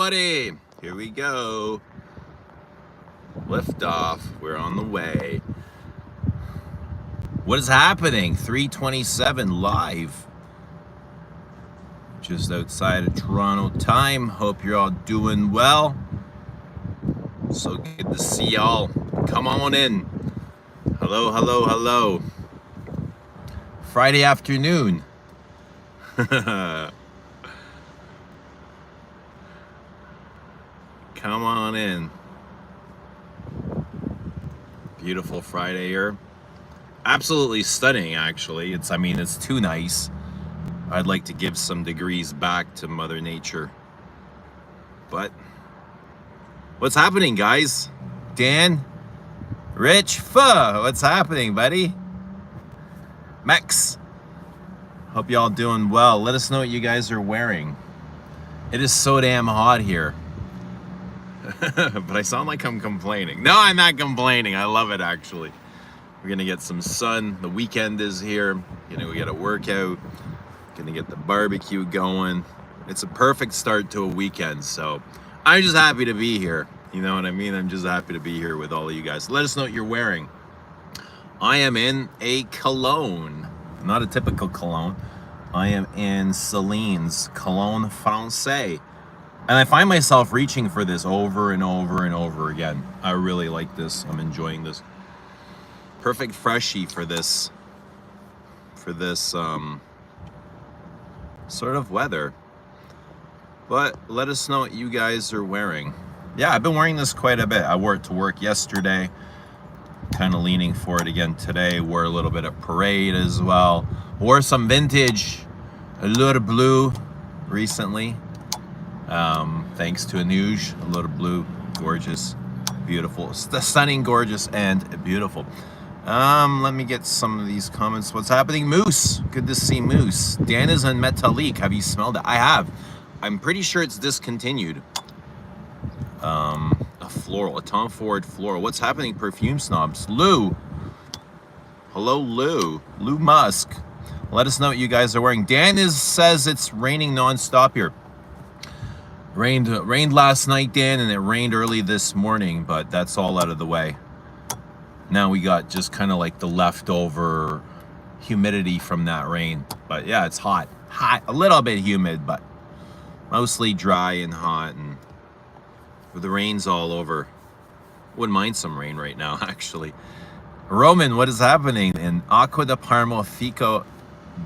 buddy. Here we go. Lift off. We're on the way. What is happening? 3:27 live. Just outside of Toronto time. Hope you're all doing well. So good to see y'all. Come on in. Hello, hello, hello. Friday afternoon. Come on in. Beautiful Friday here. Absolutely stunning, actually. It's too nice. I'd like to give some degrees back to Mother Nature. But what's happening, guys? Dan? Rich? What's happening, buddy? Mex? Hope y'all doing well. Let us know what you guys are wearing. It is so damn hot here. But I sound like I'm complaining. No, I'm not complaining. I love it, actually. We're gonna get some sun. The weekend is here. We got a workout. Gonna get the barbecue going. It's a perfect start to a weekend. So I'm just happy to be here. You know what I mean? I'm just happy to be here with all of you guys. Let us know what you're wearing. I am in a cologne. Not a typical cologne. I am in Celine's Cologne Francais. And I find myself reaching for this over and over and over again. I really like this. I'm enjoying this. Perfect freshie for this sort of weather. But let us know what you guys are wearing. Yeah, I've been wearing this quite a bit. I wore it to work yesterday. Kind of leaning for it again today. Wore a little bit of Parade as well. Wore some vintage Allure Bleu recently. Thanks to Anuj. Allure Bleu, gorgeous, beautiful, stunning, gorgeous, and beautiful. Let me get some of these comments. What's happening? Moose, good to see Moose. Dan is on Metalik. Have you smelled it? I have. I'm pretty sure it's discontinued. A floral, a Tom Ford floral. What's happening, perfume snobs? Lou. Hello, Lou. Lou Musk. Let us know what you guys are wearing. Dan says it's raining nonstop here. Rained last night, Dan, and it rained early this morning, but that's all out of the way. Now we got just kind of like the leftover humidity from that rain. But yeah, it's hot. Hot, a little bit humid, but mostly dry and hot, and the rain's all over. Wouldn't mind some rain right now, actually. Roman, what is happening? In Acqua di Parma Fico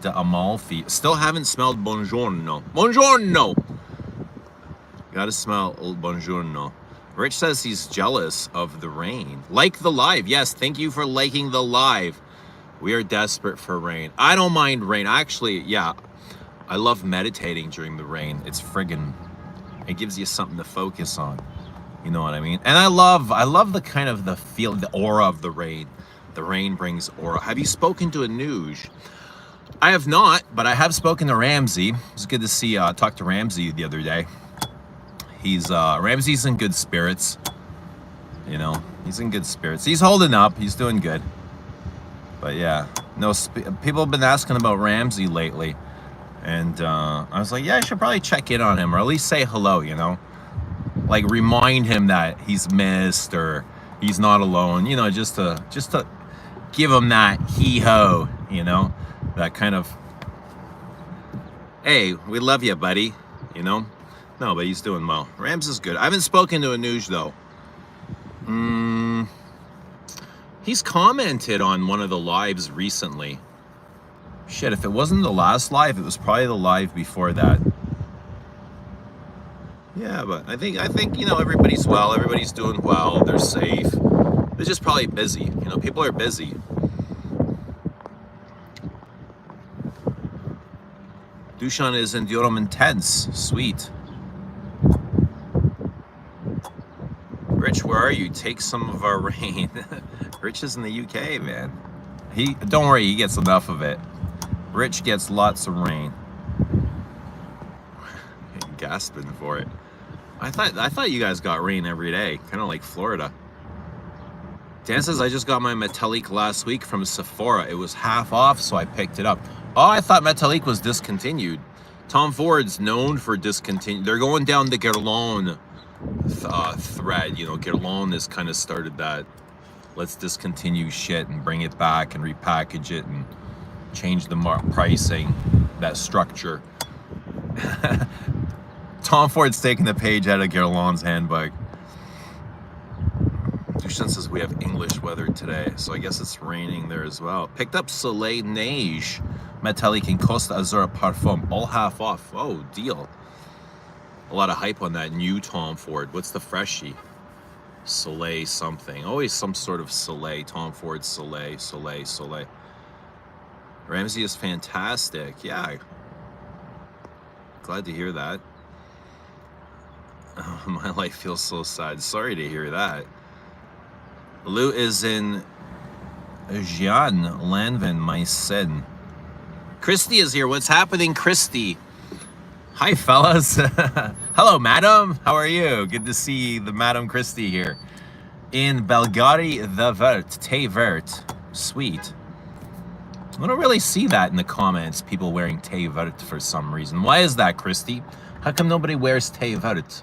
d'Amalfi. Still haven't smelled Buongiorno. Buongiorno! Gotta smell Buongiorno. Rich says he's jealous of the rain. Like the live. Yes, thank you for liking the live. We are desperate for rain. I don't mind rain. Actually, yeah, I love meditating during the rain. It's friggin', it gives you something to focus on. You know what I mean? And I love the kind of the feel, the aura of the rain. The rain brings aura. Have you spoken to Anuj? I have not, but I have spoken to Ramsey. It was good to see, talk to Ramsey the other day. Ramsey's in good spirits. He's in good spirits. He's holding up. He's doing good. But yeah, no, people have been asking about Ramsey lately. And I was like, yeah, I should probably check in on him, or at least say hello, like remind him that he's missed or he's not alone, just to give him that hee-ho, that kind of, hey, we love you, buddy, No, but he's doing well. Rams is good. I haven't spoken to Anuj, though. He's commented on one of the lives recently. Shit, if it wasn't the last live, it was probably the live before that. Yeah, but I think everybody's well. Everybody's doing well. They're safe. They're just probably busy. People are busy. Dushan is in Durham Intense. Sweet. Rich, where are you? Take some of our rain. Rich is in the UK, man. Don't worry, he gets enough of it. Rich gets lots of rain. Gasping for it. I thought you guys got rain every day, kind of like Florida. Dan says, I just got my Metalik last week from Sephora. It was half off, so I picked it up. Oh, I thought Metalik was discontinued. Tom Ford's known for discontinue. They're going down the Guerlain thread. You know, Guerlain has kind of started that. Let's discontinue shit and bring it back and repackage it and change the pricing, that structure. Tom Ford's taking the page out of Guerlain's handbook. Dushan says we have English weather today, so I guess it's raining there as well. Picked up Soleil Neige Metallique in Costa Azura Parfum, all half off. Oh, deal. A lot of hype on that new Tom Ford. What's the freshie? Soleil something. Always some sort of Soleil. Tom Ford Soleil. Ramsey is fantastic. Yeah. Glad to hear that. Oh, my life feels so sad. Sorry to hear that. Lou is in Jean Lanvin, my sin. Christy is here. What's happening, Christy? Hi, fellas. Hello, madam. How are you? Good to see the Madam Christy here. In Belgari the Vert, Te Vert. Sweet. I don't really see that in the comments, people wearing Te Vert for some reason. Why is that, Christy? How come nobody wears Te Vert?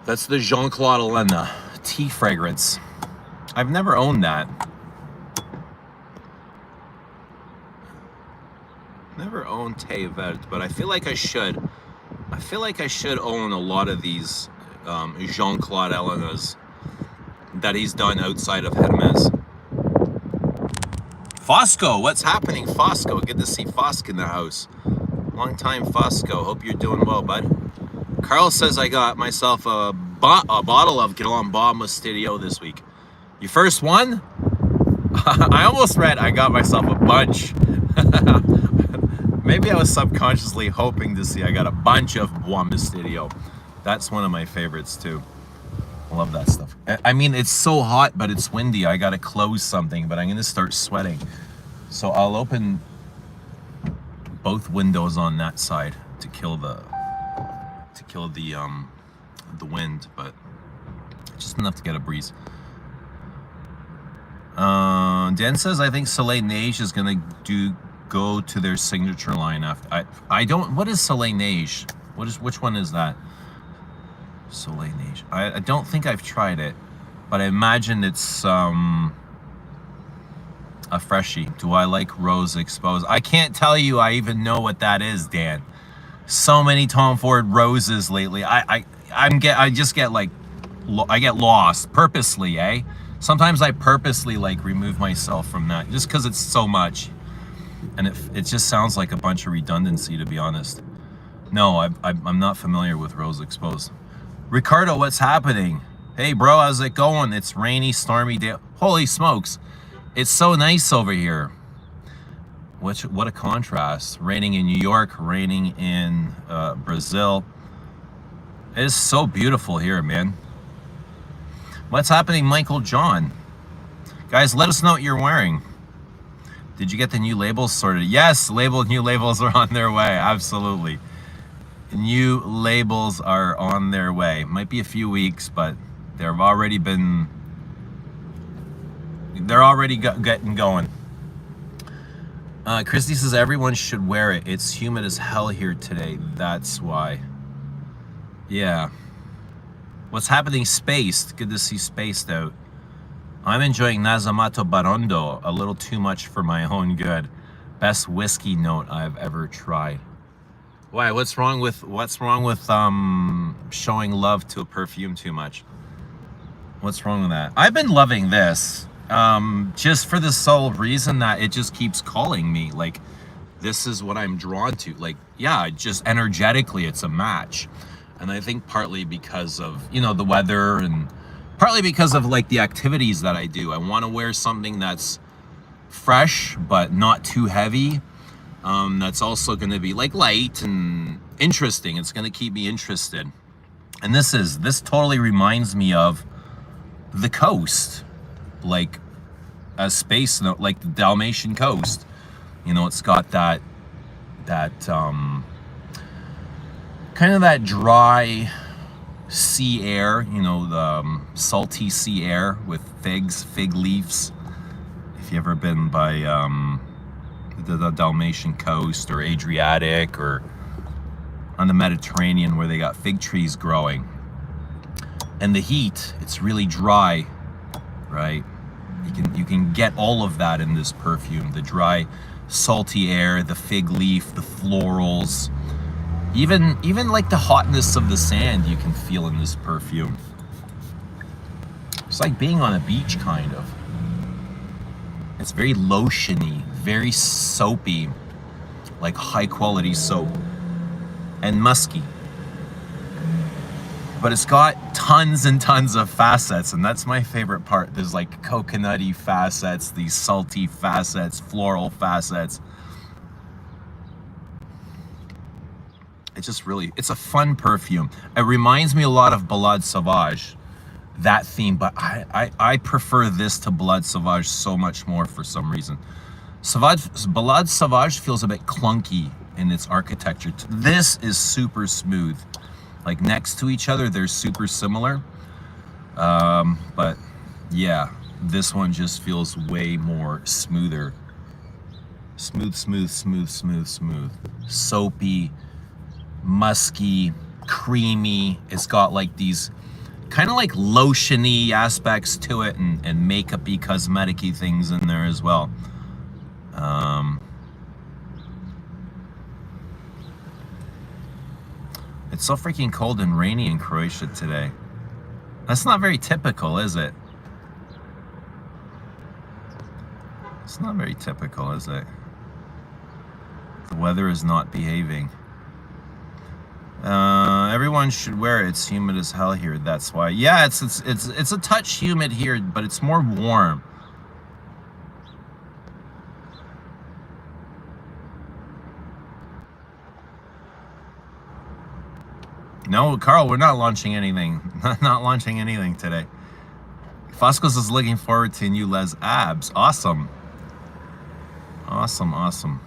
That's the Jean-Claude Elena tea fragrance. I've never owned that. Never owned Te Vert, but I feel like I should. I feel like I should own a lot of these Jean-Claude Elenas that he's done outside of Hermes. Fosco, what's happening, Fosco? Good to see Fosco in the house. Long time, Fosco. Hope you're doing well, bud. Carl says I got myself a bottle of Guerlain Bois Moustadio this week. You first one? I almost read I got myself a bunch. Maybe I was subconsciously hoping to see I got a bunch of Bois Moustadio. That's one of my favorites too. I love that stuff. I mean, it's so hot, but it's windy. I gotta close something, but I'm gonna start sweating. So I'll open both windows on that side to kill the wind, but just enough to get a breeze. Dan says I think Soleil Neige is gonna go to their signature line after. I don't. What is Soleil Neige? Which one is that? Soleil Neige. I don't think I've tried it, but I imagine it's a freshie. Do I like Rose Exposed? I can't tell you I even know what that is, Dan. So many Tom Ford roses lately. I just get like, I get lost purposely, eh? Sometimes I purposely like remove myself from that just because it's so much, and it just sounds like a bunch of redundancy, to be honest. No, I'm not familiar with Rose Exposed. Ricardo, what's happening? Hey, bro, how's it going? It's rainy, stormy day. Holy smokes, it's so nice over here. What a contrast. Raining in New York, raining in Brazil. It is so beautiful here, man. What's happening, Michael John? Guys, let us know what you're wearing. Did you get the new labels sorted? Yes, new labels are on their way. Absolutely. New labels are on their way. Might be a few weeks, but they're already getting going. Christy says everyone should wear it. It's humid as hell here today. That's why. Yeah. What's happening, Spaced? Good to see Spaced out. I'm enjoying Nazamato Barondo a little too much for my own good. Best whiskey note I've ever tried. Why? What's wrong with showing love to a perfume too much? What's wrong with that? I've been loving this. Just for the sole reason that it just keeps calling me. Like, this is what I'm drawn to. Like, yeah, just energetically, it's a match. And I think partly because of, you know, the weather, and partly because of like the activities that I do. I want to wear something that's fresh, but not too heavy. That's also going to be like light and interesting. It's going to keep me interested. And this totally reminds me of the coast. Like a space, like the Dalmatian coast. You know, it's got that kind of that dry sea air, you know, the salty sea air with fig leaves. If you've ever been by the Dalmatian coast or Adriatic or on the Mediterranean where they got fig trees growing. And the heat, it's really dry, right? You can get all of that in this perfume. The dry, salty air, the fig leaf, the florals, even like the hotness of the sand you can feel in this perfume. It's like being on a beach, kind of. It's very lotiony, very soapy, like high quality soap, and musky. But it's got tons and tons of facets, and that's my favorite part. There's like coconutty facets, these salty facets, floral facets. It's a fun perfume. It reminds me a lot of Balade Sauvage, that theme, but I prefer this to Balade Sauvage so much more for some reason. Balade Sauvage feels a bit clunky in its architecture. This is super smooth. Like next to each other, they're super similar. But yeah, this one just feels way more smoother. Smooth. Soapy, musky, creamy. It's got like these kind of like lotiony aspects to it, and makeup-y, cosmetic-y things in there as well. It's so freaking cold and rainy in Croatia today. That's not very typical, is it? It's not very typical, is it? The weather is not behaving. Everyone should wear it. It's humid as hell here. That's why. Yeah, it's a touch humid here, but it's more warm. No, Carl, we're not launching anything. Not launching anything today. Foscos is looking forward to new Les abs. Awesome. Awesome.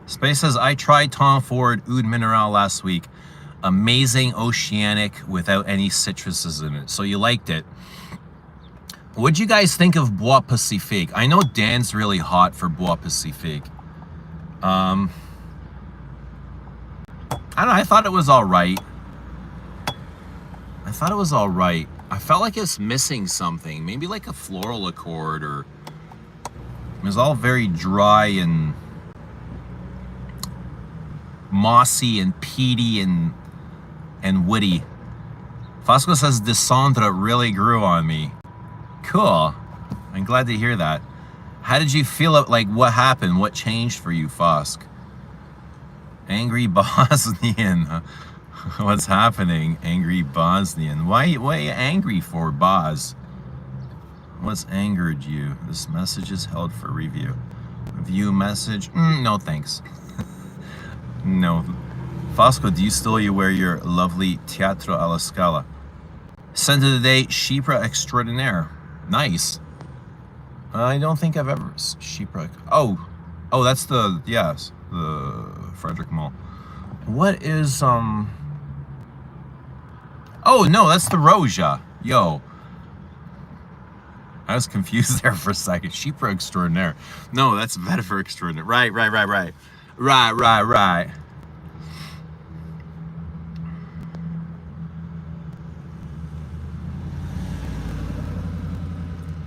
Space says, I tried Tom Ford Oud Mineral last week. Amazing oceanic without any citruses in it. So you liked it. What'd you guys think of Bois Pacifique? I know Dan's really hot for Bois Pacifique. I don't know, I thought it was all right. I felt like it's missing something. Maybe like a floral accord, or it was all very dry and mossy and peaty and woody. Fosco says Descendre really grew on me. Cool. I'm glad to hear that. How did you feel? Like, what happened? What changed for you, Fosk? Angry Bosnian. What's happening, angry Bosnian? Why are you angry for, Boz? What's angered you? This message is held for review. View message? No, thanks. No. Fosco, do you still wear your lovely Teatro alla Scala? Scent of the day, Chypre Extraordinaire. Nice. I don't think I've ever... Chypre... Oh, that's the... Yes, the Frederick Mall. What is, Oh, no, that's the Roja. Yo. I was confused there for a second. Chypre Extraordinaire. No, that's Vetiver Extraordinaire. Right. Right.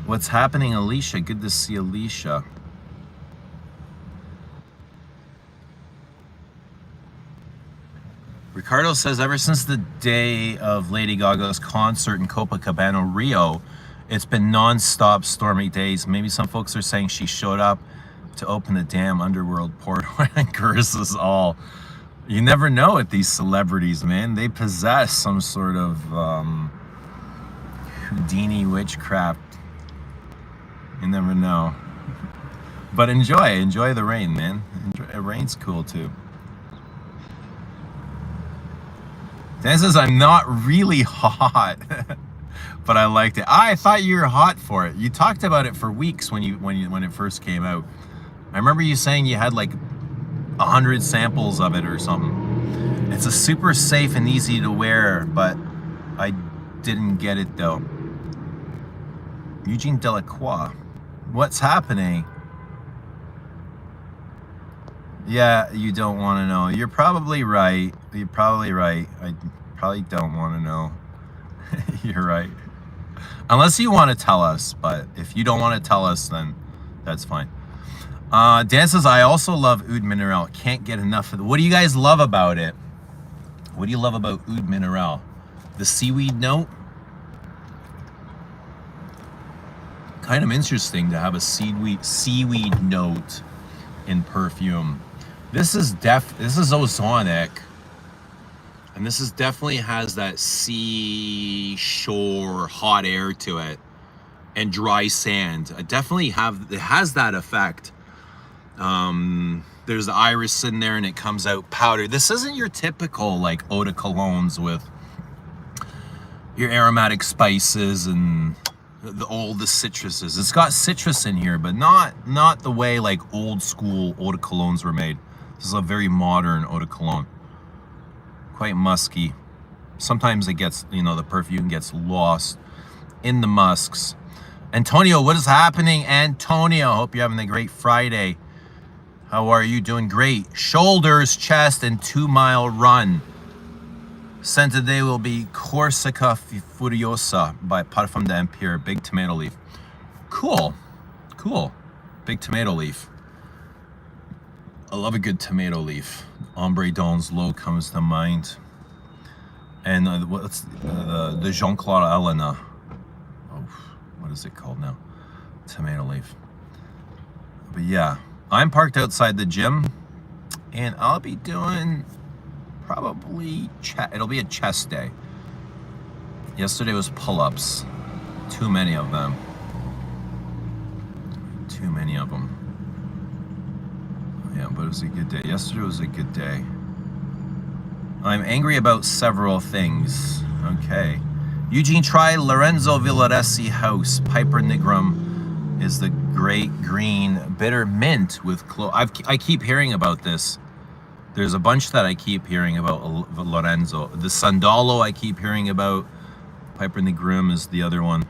What's happening, Alicia? Good to see Alicia. Ricardo says, ever since the day of Lady Gaga's concert in Copacabana, Rio, it's been non-stop stormy days. Maybe some folks are saying she showed up to open the damn underworld portal and curses all. You never know with these celebrities, man. They possess some sort of Houdini witchcraft. You never know. But enjoy the rain, man. Rain's cool too. Dan says, I'm not really hot, but I liked it. I thought you were hot for it. You talked about it for weeks when it first came out. I remember you saying you had like 100 samples of it or something. It's a super safe and easy to wear, but I didn't get it though. Eugene Delacroix. What's happening? Yeah, you don't want to know. You're probably right. You're probably right. I probably don't want to know. You're right. Unless you want to tell us, but if you don't want to tell us, then that's fine. Dan says, I also love Oud Mineral. Can't get enough of it. What do you guys love about it? What do you love about Oud Mineral? The seaweed note? Kind of interesting to have a seaweed note in perfume. This is ozonic. And this is definitely has that seashore hot air to it and dry sand. It has that effect. There's the iris in there and it comes out powder. This isn't your typical like eau de colognes with your aromatic spices and the citruses. It's got citrus in here, but not the way like old school eau de colognes were made. This is a very modern eau de cologne. Quite musky. Sometimes it gets, the perfume gets lost in the musks. Antonio, what is happening? Antonio, hope you're having a great Friday. How are you? Doing great. Shoulders, chest, and 2-mile run. Scent today will be Corsica Furiosa by Parfum d'Empire, Big Tomato Leaf. Cool. Big Tomato Leaf. I love a good tomato leaf. Ombre Dawn's Low comes to mind. And what's the Jean-Claude Elena? Oh, what is it called now? Tomato leaf. But yeah, I'm parked outside the gym, and I'll be doing probably it'll be a chest day. Yesterday was pull-ups. Too many of them. Yeah, but it was a good day. Yesterday was a good day. I'm angry about several things. Okay. Eugene, try Lorenzo Villoresi House. Piper Nigrum is the great green bitter mint with I keep hearing about this. There's a bunch that I keep hearing about Lorenzo. The Sandalo I keep hearing about. Piper Nigrum is the other one.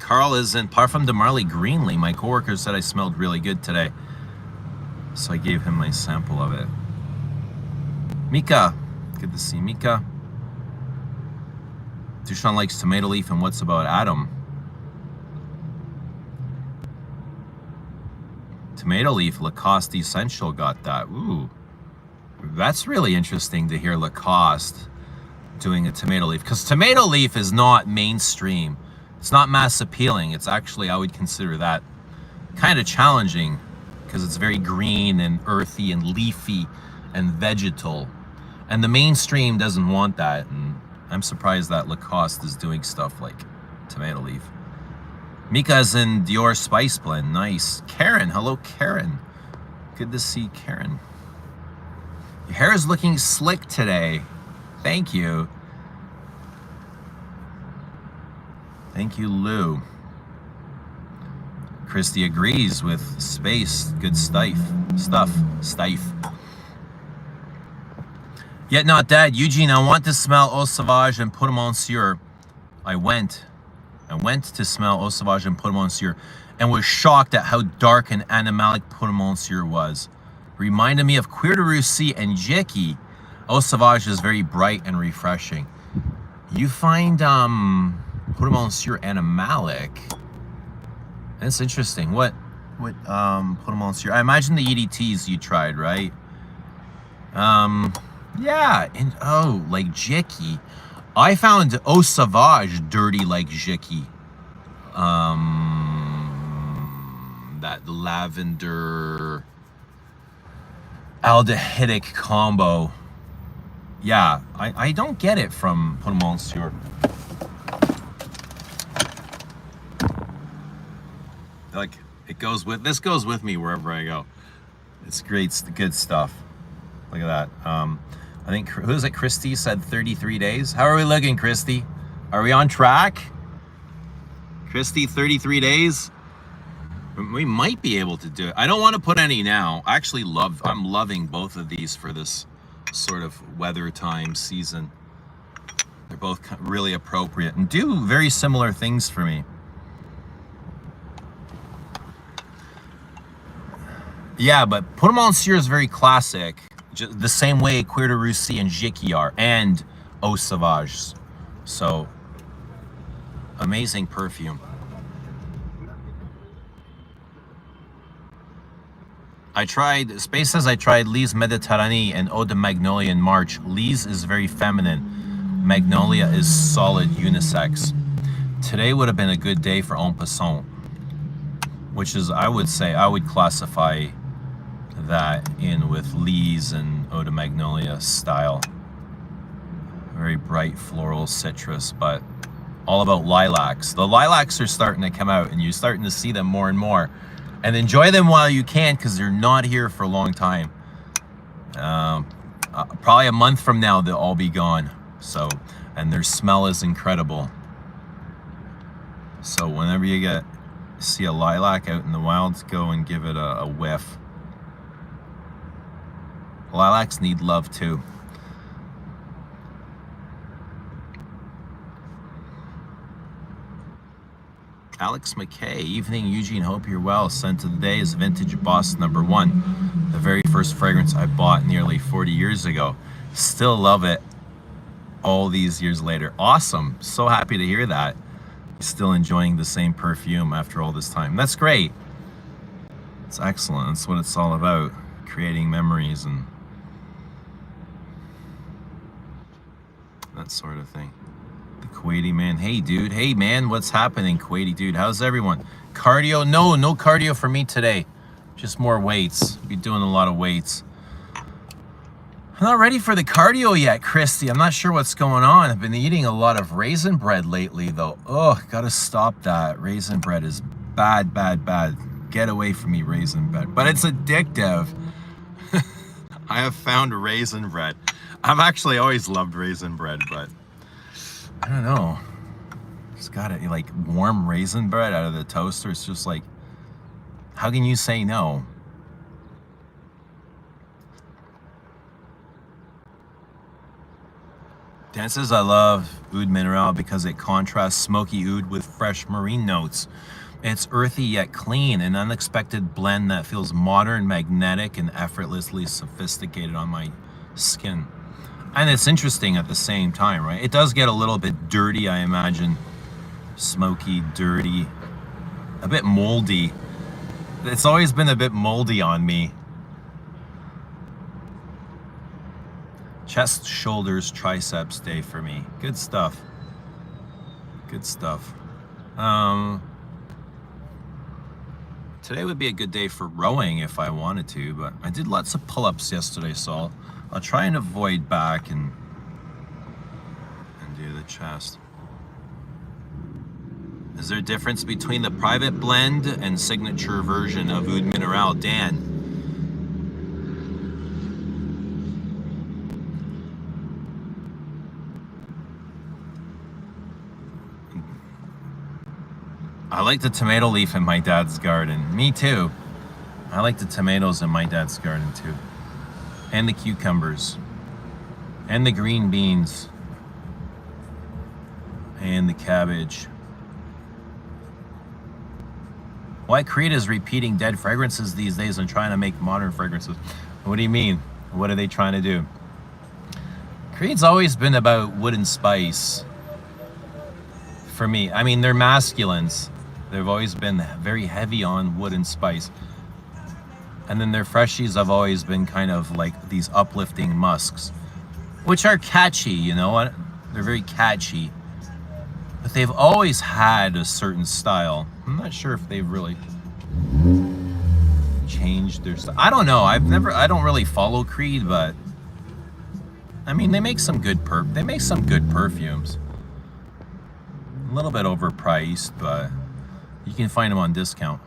Carl is in Parfum de Marly Greenlee. My coworker said I smelled really good today, so I gave him my sample of it. Mika, good to see Mika. Dushan likes tomato leaf, and what's about Adam? Tomato leaf, Lacoste Essential got that. Ooh, that's really interesting to hear Lacoste doing a tomato leaf, because tomato leaf is not mainstream. It's not mass appealing. It's actually, I would consider that kind of challenging because it's very green and earthy and leafy and vegetal. And the mainstream doesn't want that. And I'm surprised that Lacoste is doing stuff like tomato leaf. Mika's in Dior Spice Blend. Nice. Karen. Hello, Karen. Good to see Karen. Your hair is looking slick today. Thank you. Thank you, Lou. Christy agrees with space. Good stuff. Yet not dead. Eugene, I want to smell Eau Sauvage and Poudre Monsieur. I went to smell Eau Sauvage and Poudre Monsieur and was shocked at how dark and animalic Poudre Monsieur was. Reminded me of Cuir de Russie and Jicky. Eau Sauvage is very bright and refreshing. You find Poudre Monsieur animalic. That's interesting. What Poudre Monsieur? I imagine the EDTs you tried, right? Yeah, and like Jicky. I found Eau Sauvage dirty like Jicky. That lavender aldehydic combo. Yeah, I don't get it from Poudre Monsieur. Like this goes with me wherever I go. It's great, it's the good stuff. Look at that. I think who's it? Christy said 33 days. How are we looking, Christy? Are we on track? Christy, 33 days. We might be able to do it. I don't want to put any now. I actually I'm loving both of these for this sort of weather time season. They're both really appropriate and do very similar things for me. Yeah, but Pour Monsieur is very classic, the same way Cuir de Russie and Jicky are, and Eau Sauvage. So, amazing perfume. Space says I tried Lise Méditerranée and Eau de Magnolia in March. Lise is very feminine. Magnolia is solid unisex. Today would have been a good day for En Passant, which is, I would say, I would classify that in with Lise and Eau de Magnolia style. Very bright floral citrus, but all about lilacs. The lilacs are starting to come out and you're starting to see them more and more. And enjoy them while you can, because they're not here for a long time. Probably a month from now, they'll all be gone. So, and their smell is incredible. So whenever you see a lilac out in the wilds, go and give it a whiff. Lilacs need love too. Alex McKay, evening Eugene, hope you're well. Scent of the day is Vintage Boss #1. The very first fragrance I bought nearly 40 years ago. Still love it all these years later. Awesome. So happy to hear that. Still enjoying the same perfume after all this time. That's great. It's excellent. That's what it's all about. Creating memories and that sort of thing. The Kuwaiti man. Hey, dude. Hey, man. What's happening, Kuwaiti dude? How's everyone? Cardio? No cardio for me today. Just more weights. Be doing a lot of weights. I'm not ready for the cardio yet, Christy. I'm not sure what's going on. I've been eating a lot of raisin bread lately, though. Oh, gotta stop that. Raisin bread is bad. Get away from me, raisin bread. But it's addictive. I have found raisin bread. I've actually always loved raisin bread, but I don't know. Just got it, like warm raisin bread out of the toaster. It's just like, how can you say no? Dan says, I love Oud Mineral because it contrasts smoky oud with fresh marine notes. It's earthy yet clean, an unexpected blend that feels modern, magnetic, and effortlessly sophisticated on my skin. And it's interesting at the same time, right? It does get a little bit dirty, I imagine. Smoky, dirty, a bit moldy. It's always been a bit moldy on me. Chest, shoulders, triceps day for me. Good stuff. Good stuff. Today would be a good day for rowing if I wanted to, but I did lots of pull-ups yesterday, so I'll try and avoid back and do the chest. Is there a difference between the private blend and signature version of Oud Mineral? Dan. I like the tomato leaf in my dad's garden. Me too. I like the tomatoes in my dad's garden too. And the cucumbers. And the green beans. And the cabbage. Why Creed is repeating dead fragrances these days and trying to make modern fragrances? What do you mean? What are they trying to do? Creed's always been about wood and spice. For me, I mean, they're masculines. They've always been very heavy on wood and spice. And then their freshies have always been kind of like these uplifting musks, which are catchy, you know? They're very catchy. But they've always had a certain style. I'm not sure if they've really changed their style. I don't know. I don't really follow Creed, but I mean, they make some good perfumes. A little bit overpriced, but you can find them on discount.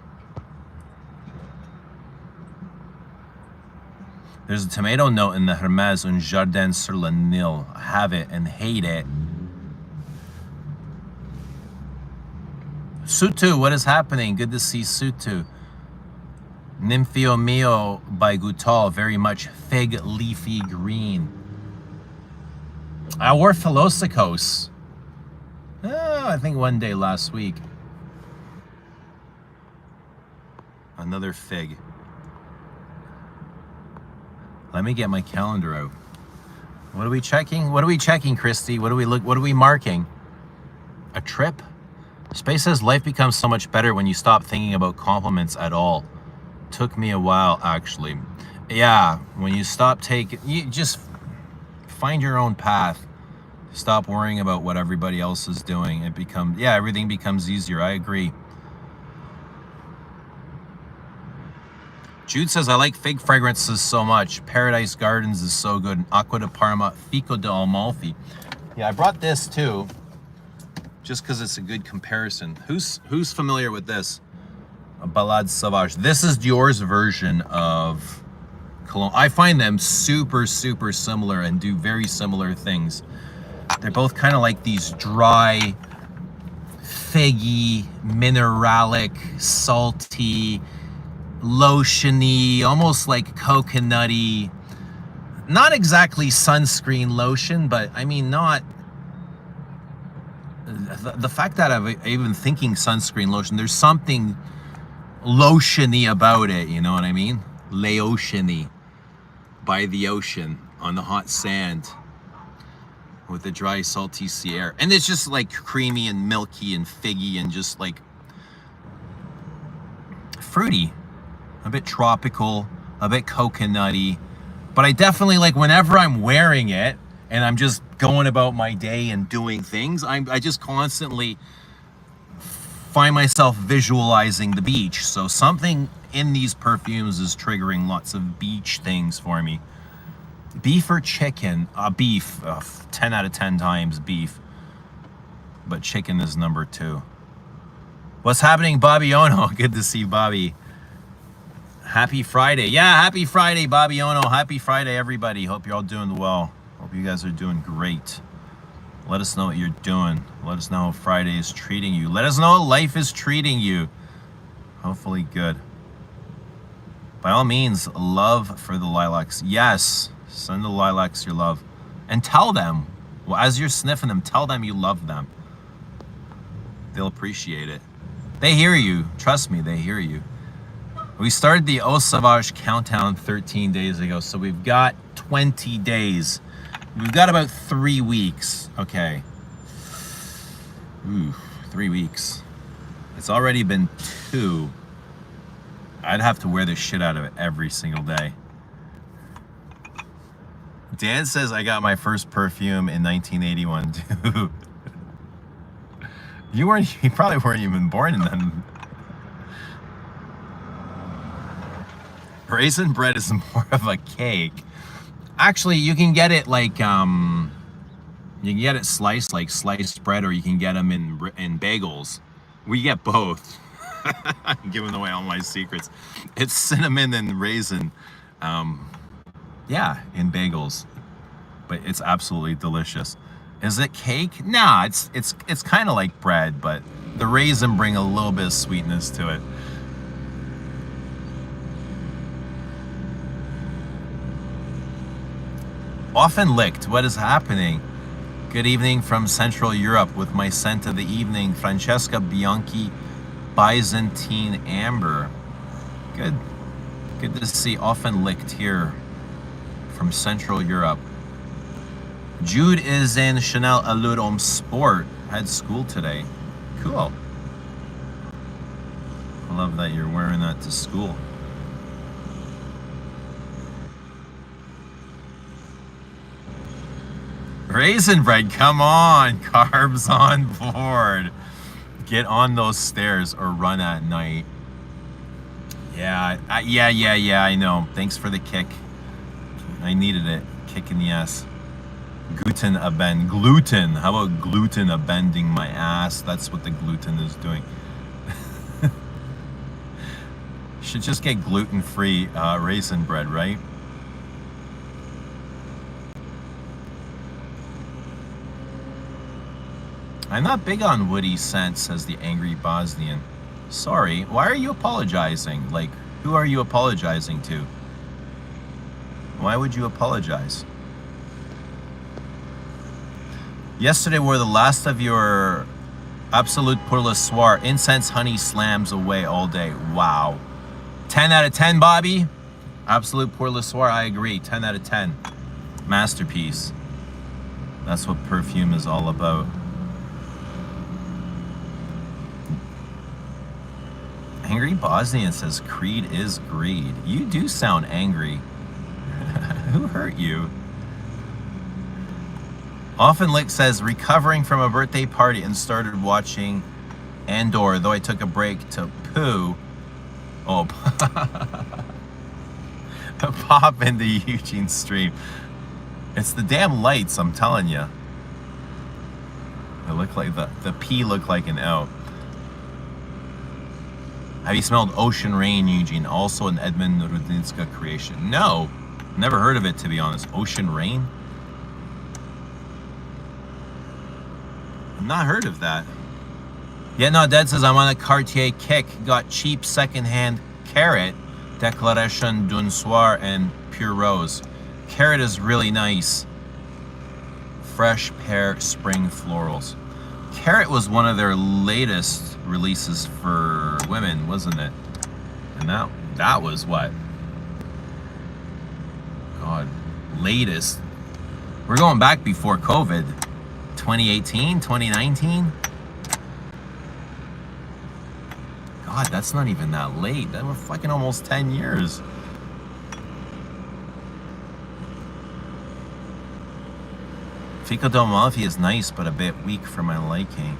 There's a tomato note in the Hermès Un Jardin sur le Nil. I have it and hate it. Sutu, what is happening? Good to see Sutu. Nympheo Mio by Goutal, very much fig leafy green. I wore Philosopos. I think one day last week. Another fig. Let me get my calendar out. What are we checking? What are we checking, Christy? What are we marking? A trip? Space says life becomes so much better when you stop thinking about compliments at all. Took me a while, actually. Yeah, when you stop you just find your own path. Stop worrying about what everybody else is doing. Everything becomes easier. I agree. Jude says, I like fig fragrances so much. Paradise Gardens is so good. Acqua di Parma, Fico di Amalfi. Yeah, I brought this too, just because it's a good comparison. Who's familiar with this? A Balade Sauvage. This is Dior's version of Cologne. I find them super, super similar and do very similar things. They're both kind of like these dry, figgy, mineralic, salty, lotiony, almost like coconutty. Not exactly sunscreen lotion, but I mean, not the fact that I'm even thinking sunscreen lotion, there's something lotiony about it, you know what I mean? Laotiany, by the ocean, on the hot sand, with the dry, salty sea air. And it's just like creamy and milky and figgy and just like fruity, a bit tropical, a bit coconutty. But I definitely, like, whenever I'm wearing it and I'm just going about my day and doing things, I just constantly find myself visualizing the beach. So something in these perfumes is triggering lots of beach things for me. Beef or chicken? Beef. 10 out of 10 times beef. But chicken is number 2. What's happening, Bobby Ono? Good to see Bobby. Happy Friday. Yeah, happy Friday, Bobby Ono. Happy Friday, everybody. Hope you're all doing well. Hope you guys are doing great. Let us know what you're doing. Let us know how Friday is treating you. Let us know how life is treating you. Hopefully good. By all means, love for the lilacs. Yes, send the lilacs your love. And tell them, well, as you're sniffing them, tell them you love them. They'll appreciate it. They hear you. Trust me, they hear you. We started the Eau Sauvage countdown 13 days ago, so we've got 20 days. We've got about 3 weeks. Okay. Ooh, 3 weeks. It's already been 2. I'd have to wear the shit out of it every single day. Dan says I got my first perfume in 1981. Dude. You probably weren't even born in then. Raisin bread is more of a cake. Actually, you can get it like, you can get it sliced, like sliced bread, or you can get them in bagels. We get both. I'm giving away all my secrets. It's cinnamon and raisin. Yeah, in bagels. But it's absolutely delicious. Is it cake? Nah, it's kind of like bread, but the raisin bring a little bit of sweetness to it. Often licked. What is happening? Good evening from Central Europe with my scent of the evening, Francesca Bianchi Byzantine Amber. Good to see Often Licked here from Central Europe. Jude is in Chanel Allure Homme Sport. Had school today. Cool. I love that you're wearing that to school. Raisin bread, come on, carbs on board. Get on those stairs or run at night. Yeah, I know. Thanks for the kick. I needed it. Kick in the ass. Gluten. How about gluten bending my ass? That's what the gluten is doing. Should just get gluten-free raisin bread, right? I'm not big on woody scents, says the angry Bosnian. Sorry, why are you apologizing? Like, who are you apologizing to? Why would you apologize? Yesterday were the last of your Absolute pour le soir. Incense honey slams away all day. Wow. 10 out of 10, Bobby. Absolute Pour Le Soir, I agree. 10 out of 10. Masterpiece. That's what perfume is all about. Angry Bosnian says Creed is greed. You do sound angry. Who hurt you? Often Lick says recovering from a birthday party and started watching Andor, though I took a break to poo. Oh, pop into Eugene's stream. It's the damn lights, I'm telling you. It looked like the P looked like an O. Have you smelled Ocean Rain, Eugene? Also an Edmund Rudinska creation. No, never heard of it, to be honest. Ocean Rain? I've not heard of that. Yeah, no, Dad says I'm on a Cartier kick. Got cheap secondhand Carrot, Declaration d'un Soir, and Pure Rose. Carrot is really nice. Fresh pear spring florals. Carrot was one of their latest releases for women, wasn't it? And that was what? God, latest. We're going back before COVID. 2018, 2019? God, that's not even that late. That was fucking almost 10 years. Fico del Malfi is nice, but a bit weak for my liking.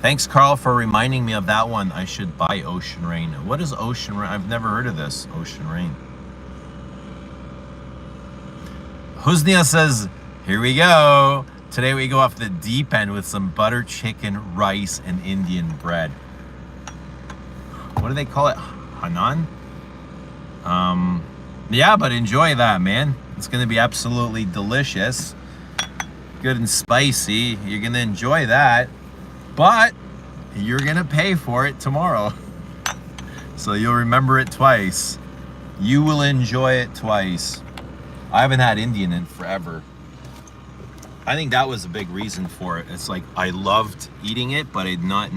Thanks, Carl, for reminding me of that one. I should buy Ocean Rain. What is Ocean Rain? I've never heard of this. Ocean Rain. Huznia says, here we go. Today we go off the deep end with some butter chicken, rice, and Indian bread. What do they call it? Hanan? Yeah, but enjoy that, man. It's going to be absolutely delicious. Good and spicy. You're going to enjoy that. But you're going to pay for it tomorrow. So you'll remember it twice. You will enjoy it twice. I haven't had Indian in forever. I think that was a big reason for it. It's like I loved eating it, but I did not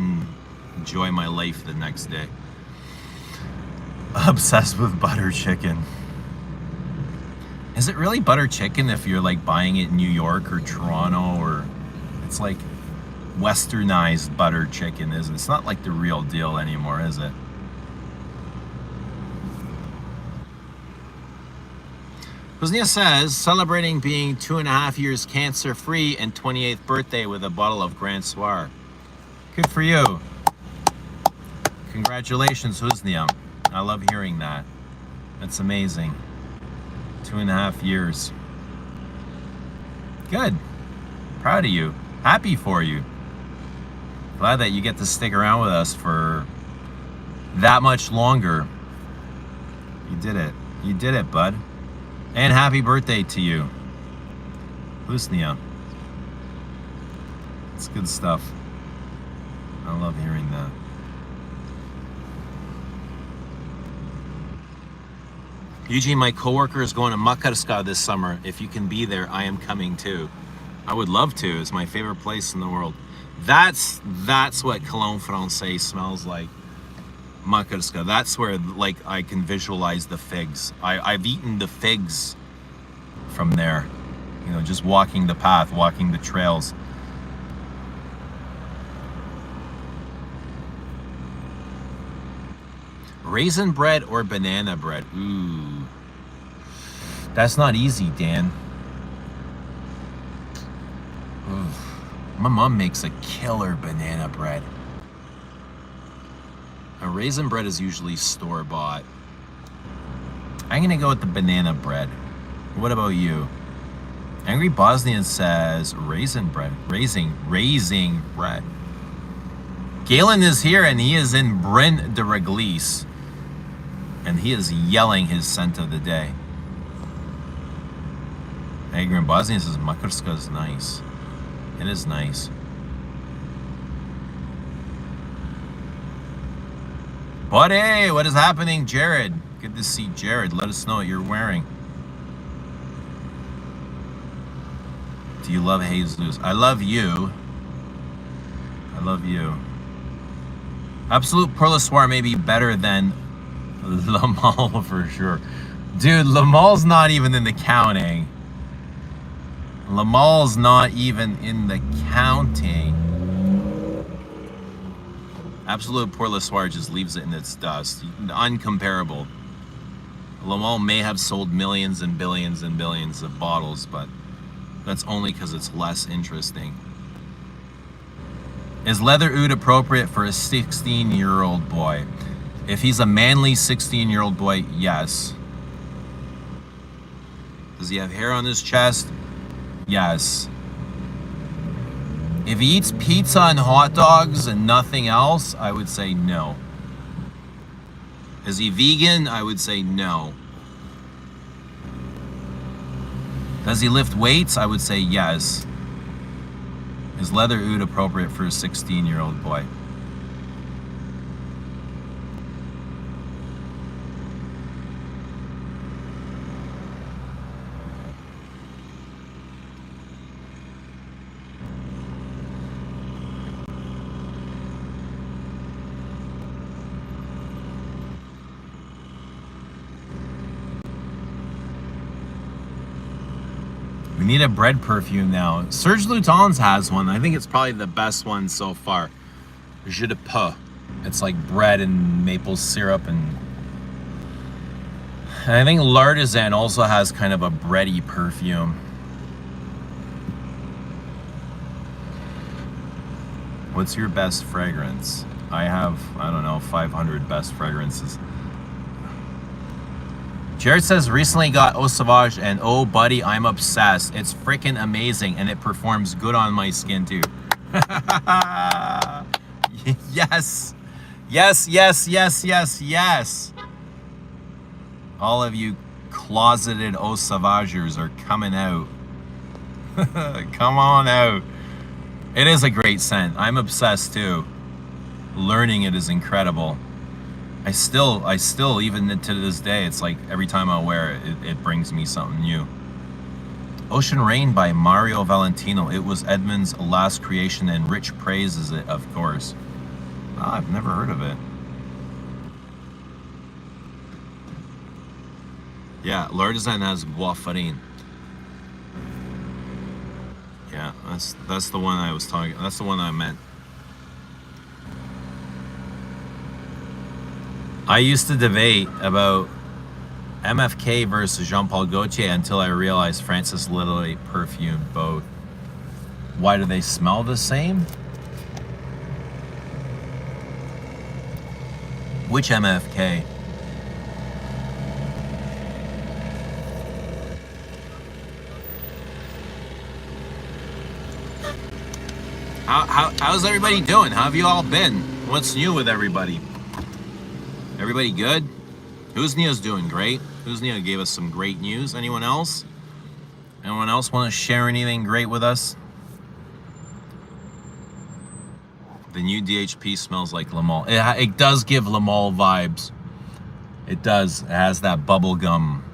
enjoy my life the next day. Obsessed with butter chicken. Is it really butter chicken if you're like buying it in New York or Toronto, or it's like westernized butter chicken, isn't it? It's not like the real deal anymore, is it? Kuznia says, celebrating being 2.5 years cancer-free and 28th birthday with a bottle of Grand Soir. Good for you. Congratulations, Huznia. I love hearing that. That's amazing. 2.5 years. Good. Proud of you. Happy for you. Glad that you get to stick around with us for that much longer. You did it. You did it, bud. And happy birthday to you. Husnia. It's good stuff. I love hearing that. Eugene, my coworker is going to Makarska this summer. If you can be there, I am coming too. I would love to. It's my favorite place in the world. That's what Cologne Francais smells like. Makarska. That's where like I can visualize the figs. I've eaten the figs from there. You know, just walking the path, walking the trails. Raisin bread or banana bread? Ooh. That's not easy, Dan. Oof. My mom makes a killer banana bread. A raisin bread is usually store-bought. I'm gonna go with the banana bread. What about you? Angry Bosnian says raisin bread. Raising bread. Galen is here and he is in Bryn de Reglis. And he is yelling his scent of the day. Angry Bosnian says Makarska is nice. It is nice. Buddy, what is happening, Jared? Good to see Jared. Let us know what you're wearing. Do you love Jesus? I love you. I love you. Absolute Pour Le Soir may be better than Lamal for sure. Dude, Lamal's not even in the counting. Lamal's not even in the counting. Absolute Pour Le Soir just leaves it in its dust. Uncomparable. Lamal may have sold millions and billions and billions of bottles, but that's only because it's less interesting. Is leather oud appropriate for a 16-year-old boy? If he's a manly 16-year-old boy, yes. Does he have hair on his chest? Yes. If he eats pizza and hot dogs and nothing else, I would say no. Is he vegan? I would say no. Does he lift weights? I would say yes. Is leather oud appropriate for a 16-year-old boy? We need a bread perfume now. Serge Lutens has one. I think it's probably the best one so far. Jus de Paix. It's like bread and maple syrup, and I think L'Artisan also has kind of a bready perfume. What's your best fragrance? I have, I don't know, 500 best fragrances. Jared says, recently got Eau Sauvage, and oh buddy, I'm obsessed. It's freaking amazing, and it performs good on my skin too. Yes. Yes, yes, yes, yes, yes. All of you closeted Eau Sauvagers are coming out. Come on out. It is a great scent. I'm obsessed too. Learning it is incredible. I still, even to this day, it's like every time I wear it, it brings me something new. Ocean Rain by Mario Valentino. It was Edmund's last creation, and Rich praises it, of course. Oh, I've never heard of it. Yeah, L'Artisan has Bois Farine. Yeah, that's the one I was talking. That's the one I meant. I used to debate about MFK versus Jean-Paul Gaultier until I realized Francis literally perfumed both. Why do they smell the same? Which MFK? How's everybody doing? How have you all been? What's new with everybody? Everybody good? Who's Neo's doing great? Who's Neo gave us some great news? Anyone else? Anyone else want to share anything great with us? The new DHP smells like Lamal. It does give Lamal vibes. It does. It has that bubble gum.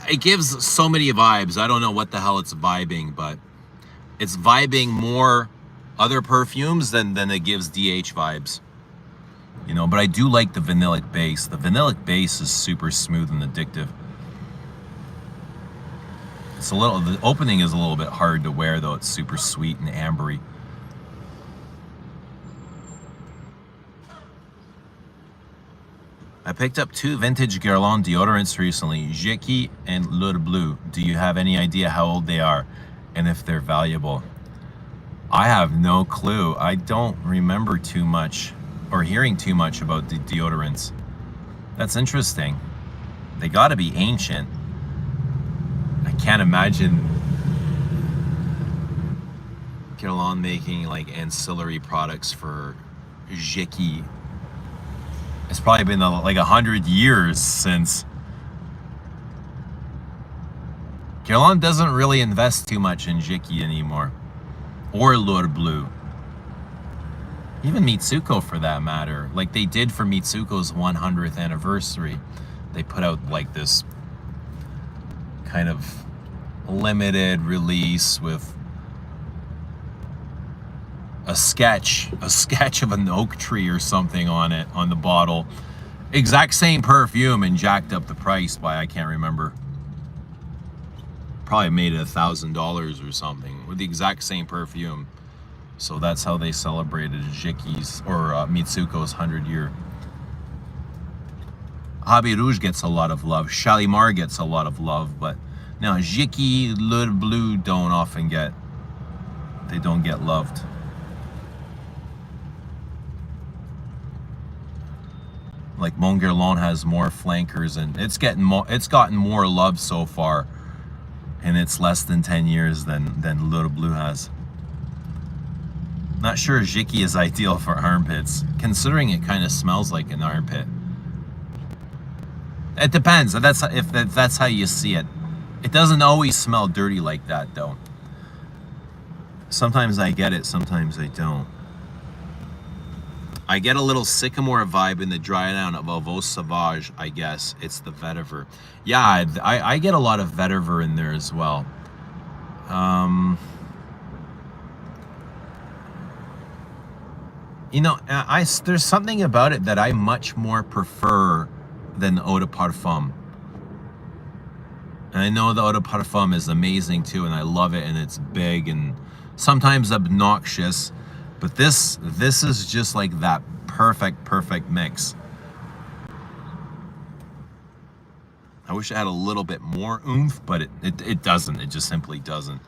It gives so many vibes. I don't know what the hell it's vibing, but it's vibing more other perfumes than it gives DH vibes. You know, but I do like the vanillic base. The vanillic base is super smooth and addictive. It's a little, the opening is a little bit hard to wear though. It's super sweet and ambery. I picked up 2 vintage Guerlain deodorants recently, Jecky and L'Eau Bleu. Do you have any idea how old they are and if they're valuable? I have no clue. I don't remember too much or hearing too much about the deodorants. That's interesting. They gotta be ancient. I can't imagine Guerlain making like ancillary products for Jecky. It's probably been like 100 years since. Guerlain doesn't really invest too much in Jecky anymore. Or L'Eau Bleu. Even Mitsuko for that matter. Like they did for Mitsuko's 100th anniversary. They put out like this kind of limited release with a sketch of an oak tree or something on it, on the bottle. Exact same perfume and jacked up the price by, I can't remember. Probably made it $1,000 or something with the exact same perfume. So that's how they celebrated Jiki's or Mitsuko's 100-year. Habit Rouge gets a lot of love. Shalimar gets a lot of love, but now Jiki, Le Bleu don't often get. They don't get loved. Like Mon Guerlain has more flankers, and it's gotten more love so far, and it's less than 10 years than Le Bleu has. Not sure Jiki is ideal for armpits, considering it kind of smells like an armpit. It depends. If that's how you see it. It doesn't always smell dirty like that, though. Sometimes I get it, sometimes I don't. I get a little sycamore vibe in the dry down of Avos Sauvage, I guess. It's the vetiver. Yeah, I get a lot of vetiver in there as well. You know, there's something about it that I much more prefer than Eau de Parfum. And I know the Eau de Parfum is amazing too, and I love it, and it's big and sometimes obnoxious. But this is just like that perfect mix. I wish it had a little bit more oomph, but it doesn't. It just simply doesn't.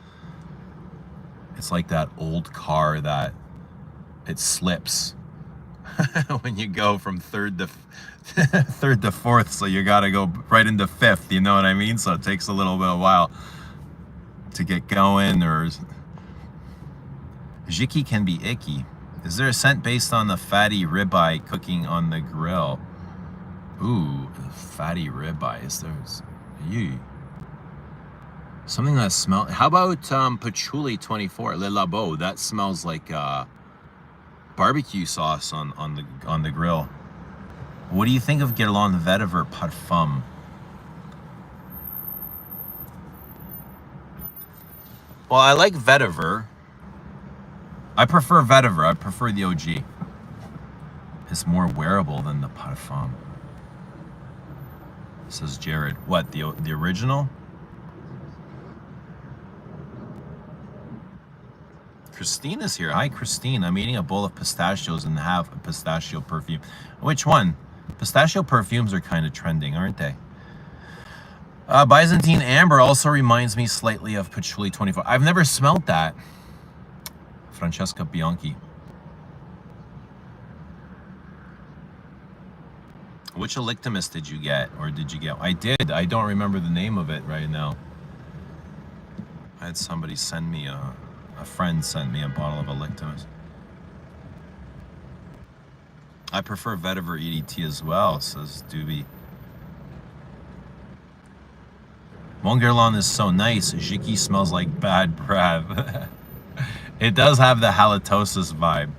It's like that old car that it slips when you go from third to fourth, so you gotta go right into fifth, you know what I mean? So it takes a little bit of a while to get going. Or Jiki can be icky. Is there a scent based on the fatty ribeye cooking on the grill? Ooh, fatty ribeye. Is there? Something that smells. How about Patchouli 24 Le Labo? That smells like barbecue sauce on the grill. What do you think of Guerlain Vetiver Parfum? Well, I like vetiver. I prefer vetiver. I prefer the OG. It's more wearable than the Parfum. Says Jared. What, the original? Christine is here. Hi, Christine. I'm eating a bowl of pistachios and have a pistachio perfume. Which one? Pistachio perfumes are kind of trending, aren't they? Byzantine Amber also reminds me slightly of Patchouli 24. I've never smelled that. Francesca Bianchi. Which Elictimus did you get? Or did you get? I did. I don't remember the name of it right now. I had somebody send me a friend sent me a bottle of Elictimus. I prefer vetiver EDT as well, says Doobie. Mon Guerlain is so nice. Jiki smells like bad breath. It does have the halitosis vibe.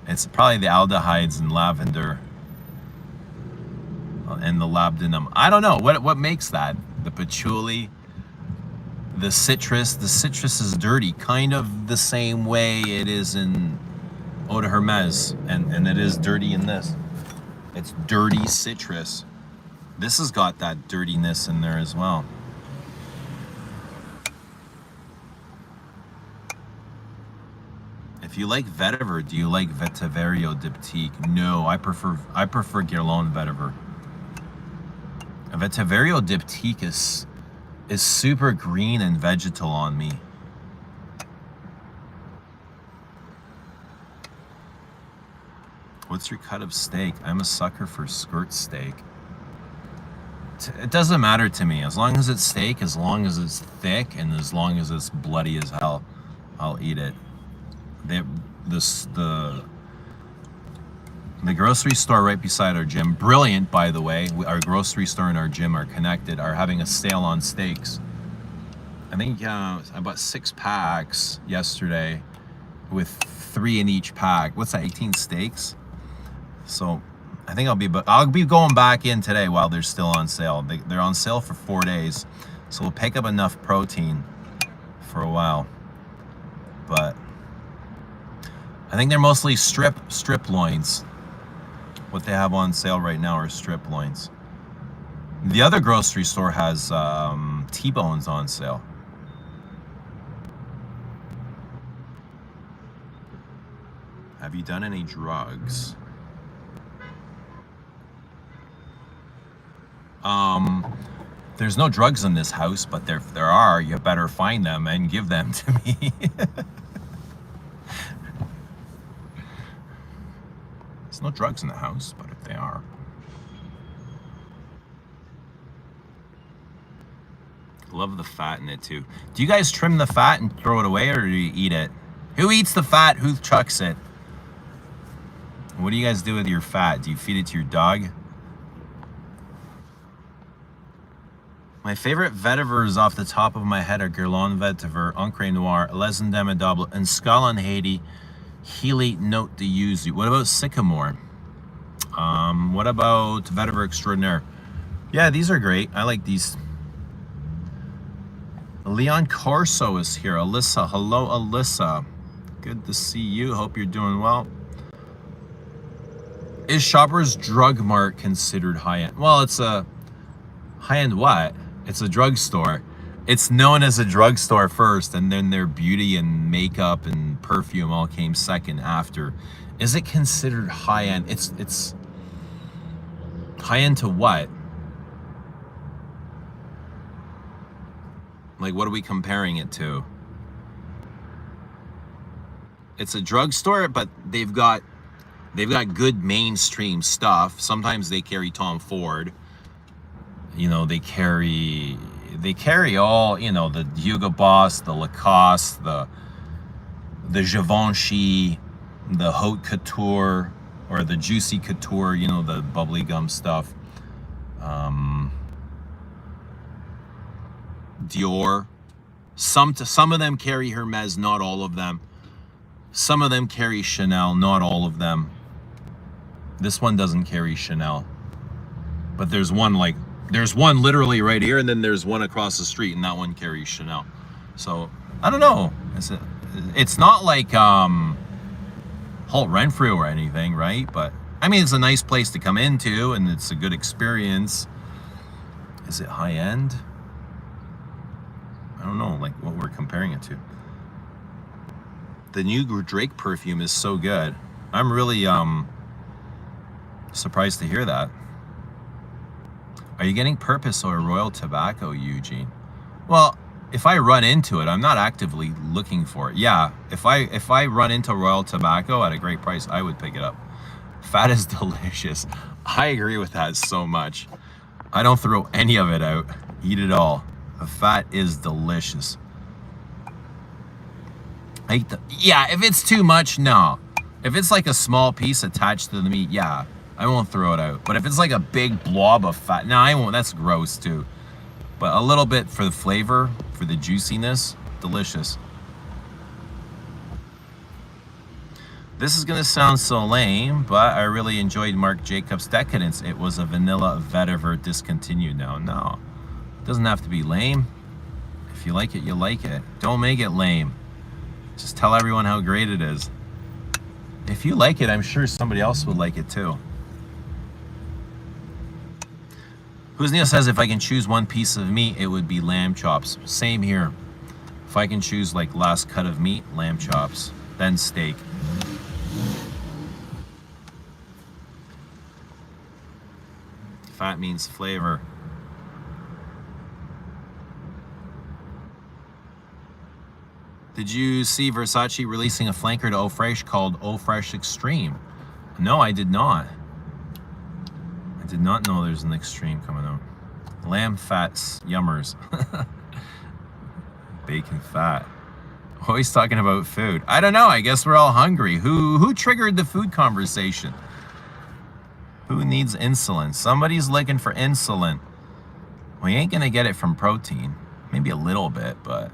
It's probably the aldehydes and lavender and the labdanum. I don't know what makes that. The patchouli, the citrus. The citrus is dirty, kind of the same way it is in Eau de Hermes, and it is dirty in this. It's dirty citrus. This has got that dirtiness in there as well. If you like vetiver, do you like Vetiverio Diptyque? No, I prefer Guerlain vetiver. Vetiverio Diptyque is super green and vegetal on me. What's your cut of steak? I'm a sucker for skirt steak. It doesn't matter to me. As long as it's steak, as long as it's thick, and as long as it's bloody as hell, I'll eat it. The grocery store right beside our gym, brilliant by the way, our grocery store and our gym are connected, are having a sale on steaks. I think I bought 6 packs yesterday with 3 in each pack. What's that, 18 steaks? So I think I'll be going back in today while they're still on sale. They're on sale for 4 days, so we'll pick up enough protein for a while. But I think they're mostly strip loins. What they have on sale right now are strip loins. The other grocery store has T-bones on sale. Have you done any drugs? There's no drugs in this house, but if there are, you better find them and give them to me. There's no drugs in the house, but if they are. Love the fat in it too. Do you guys trim the fat and throw it away, or do you eat it? Who eats the fat? Who chucks it? What do you guys do with your fat? Do you feed it to your dog? My favorite vetivers off the top of my head are Guerlain vetiver, Ancre Noir, Les Indomptables, and Scotland Haiti, Healy Note de Yuzu. What about Sycamore? What about Vetiver Extraordinaire? Yeah, these are great. I like these. Leon Corso is here. Alyssa, hello Alyssa. Good to see you. Hope you're doing well. Is Shoppers Drug Mart considered high-end? Well, it's a high-end what? It's a drugstore. It's known as a drugstore first, and then their beauty and makeup and perfume all came second after. Is it considered high-end? It's high-end to what? Like, what are we comparing it to? It's a drugstore, but they've got good mainstream stuff. Sometimes they carry Tom Ford. You know, they carry all, you know, the Hugo Boss, the Lacoste, the Givenchy, the Haute Couture, or the Juicy Couture, you know, the bubbly gum stuff. Dior. Some of them carry Hermes, not all of them. Some of them carry Chanel, not all of them. This one doesn't carry Chanel. But there's one literally right here, and then there's one across the street, and that one carries Chanel. So, I don't know. It's not like Holt Renfrew or anything, right? But, I mean, it's a nice place to come into, and it's a good experience. Is it high-end? I don't know, like, what we're comparing it to. The new Drake perfume is so good. I'm really surprised to hear that. Are you getting Purpose or Royal Tobacco, Eugene? Well, if I run into it, I'm not actively looking for it. Yeah, if I run into Royal Tobacco at a great price, I would pick it up. Fat is delicious. I agree with that so much. I don't throw any of it out. Eat it all. The fat is delicious. Yeah, if it's too much, no. If it's like a small piece attached to the meat, yeah, I won't throw it out. But if it's like a big blob of fat, no, I won't. That's gross too. But a little bit for the flavor, for the juiciness, delicious. This is gonna sound so lame, but I really enjoyed Marc Jacobs Decadence. It was a vanilla vetiver discontinued now. No, it doesn't have to be lame. If you like it, you like it. Don't make it lame. Just tell everyone how great it is. If you like it, I'm sure somebody else would like it too. Who's Neil says, if I can choose one piece of meat, it would be lamb chops. Same here. If I can choose like last cut of meat, lamb chops, then steak. Fat means flavor. Did you see Versace releasing a flanker to Eau Fraiche called Eau Fraiche Extreme? No, I did not. I did not know there's an Extreme coming out. Lamb fats, yummers. Bacon fat. Always talking about food. I don't know, I guess we're all hungry. Who triggered the food conversation? Who needs insulin? Somebody's looking for insulin. We ain't gonna get it from protein. Maybe a little bit, but...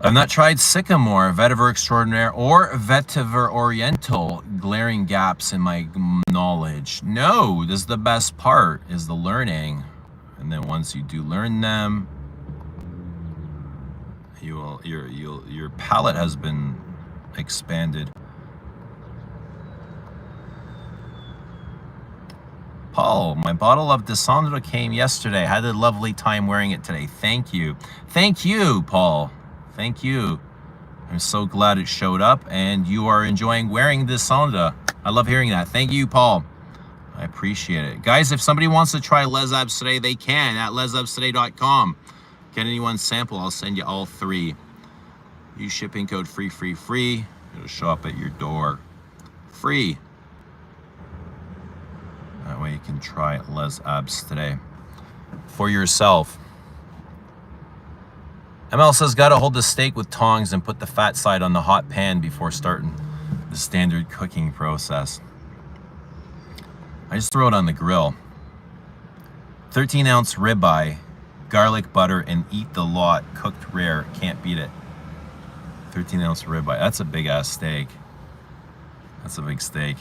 I've not tried Sycamore, Vetiver Extraordinaire, or Vetiver Oriental. Glaring gaps in my knowledge. No, this is the best part, is the learning. And then once you do learn them, your palate has been expanded. Paul, my bottle of Descendra came yesterday. Had a lovely time wearing it today. Thank you. Thank you, Paul. Thank you. I'm so glad it showed up and you are enjoying wearing Descendra. I love hearing that. Thank you, Paul. I appreciate it. Guys, if somebody wants to try Les Abs today, they can at lesabstoday.com. Get anyone sample, I'll send you all 3. Use shipping code FREE. It'll show up at your door. Free. That way you can try Les Abs today for yourself. ML says, gotta hold the steak with tongs and put the fat side on the hot pan before starting the standard cooking process. I just throw it on the grill. 13-ounce ribeye, garlic butter, and eat the lot. Cooked rare, can't beat it. 13-ounce ribeye. That's a big ass steak. That's a big steak.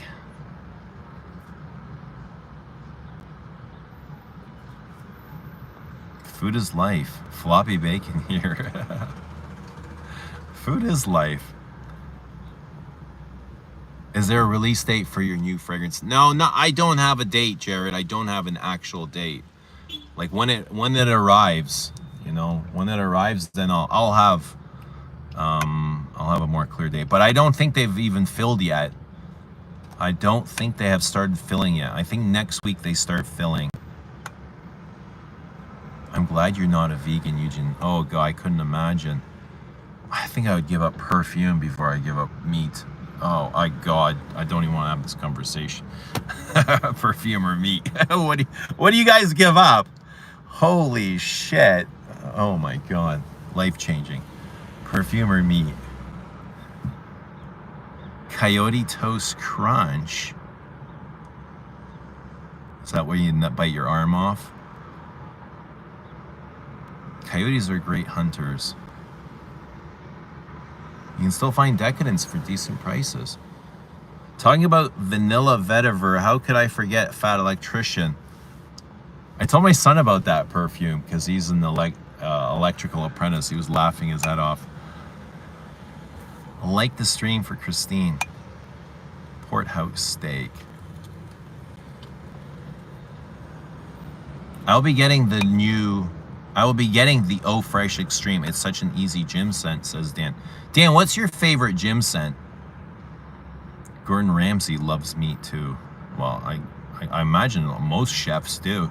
Food is life. Floppy bacon here. Food is life. Is there a release date for your new fragrance? No, I don't have a date, Jared. I don't have an actual date. Like when it arrives, you know, when it arrives, then I'll have a more clear date. But I don't think they've even filled yet. I don't think they have started filling yet. I think next week they start filling. I'm glad you're not a vegan, Eugene. Oh God, I couldn't imagine. I think I would give up perfume before I give up meat. Oh, God, I don't even want to have this conversation. Perfume or meat? What do you guys give up? Holy shit! Oh my God, life-changing. Perfume or meat? Coyote Toast Crunch. Is that where you bite your arm off? Coyotes are great hunters. You can still find Decadence for decent prices. Talking about vanilla vetiver, how could I forget Fat Electrician? I told my son about that perfume because he's an electrical apprentice. He was laughing his head off. Like the stream for Christine. Porthouse steak. I will be getting the Eau Fresh Extreme. It's such an easy gym scent, says Dan. Dan, what's your favorite gym scent? Gordon Ramsay loves meat too. Well, I imagine most chefs do.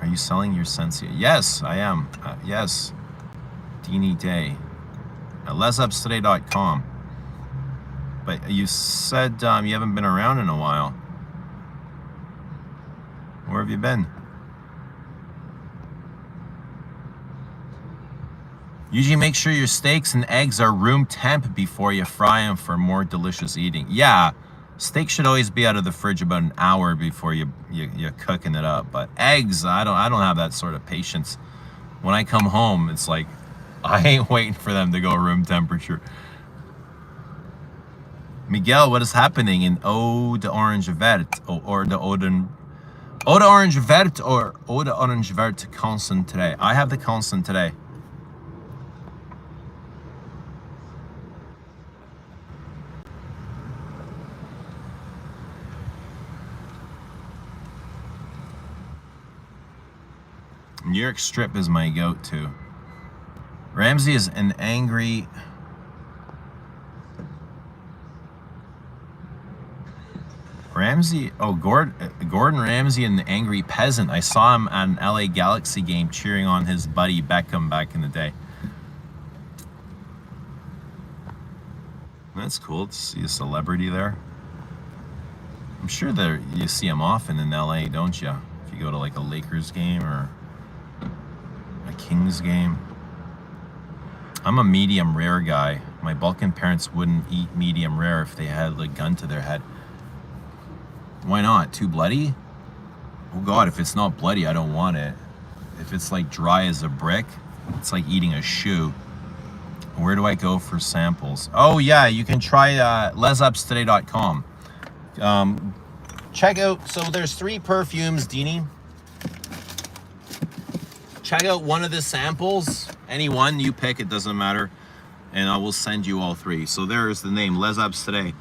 Are you selling your Sensia? Yes, I am. Yes. Deanie Day. At lesabstoday.com. But you said you haven't been around in a while. Where have you been? Usually make sure your steaks and eggs are room temp before you fry them for more delicious eating. Yeah, steak should always be out of the fridge about an hour before you're cooking it up. But eggs, I don't have that sort of patience. When I come home, it's like I ain't waiting for them to go room temperature. Miguel, what is happening in Eau d'Orange Verte or the Eau d'Orange Verte or Eau d'Orange Verte constant today? I have the constant today. New York Strip is my go-to. Ramsay is an angry... Gordon Ramsay and the Angry Peasant. I saw him at an LA Galaxy game cheering on his buddy Beckham back in the day. That's cool to see a celebrity there. I'm sure that you see him often in LA, don't you? If you go to like a Lakers game or a Kings game. I'm a medium rare guy. My Balkan parents wouldn't eat medium rare if they had a gun to their head. Why not? Too bloody? Oh God, if it's not bloody, I don't want it. If it's like dry as a brick, it's like eating a shoe. Where do I go for samples? Oh yeah, you can try lesabstoday.com. Check out, so there's 3 perfumes, Deanie. Check out one of the samples, any one you pick, it doesn't matter, and I will send you all 3. So there's the name, Les Abs Today.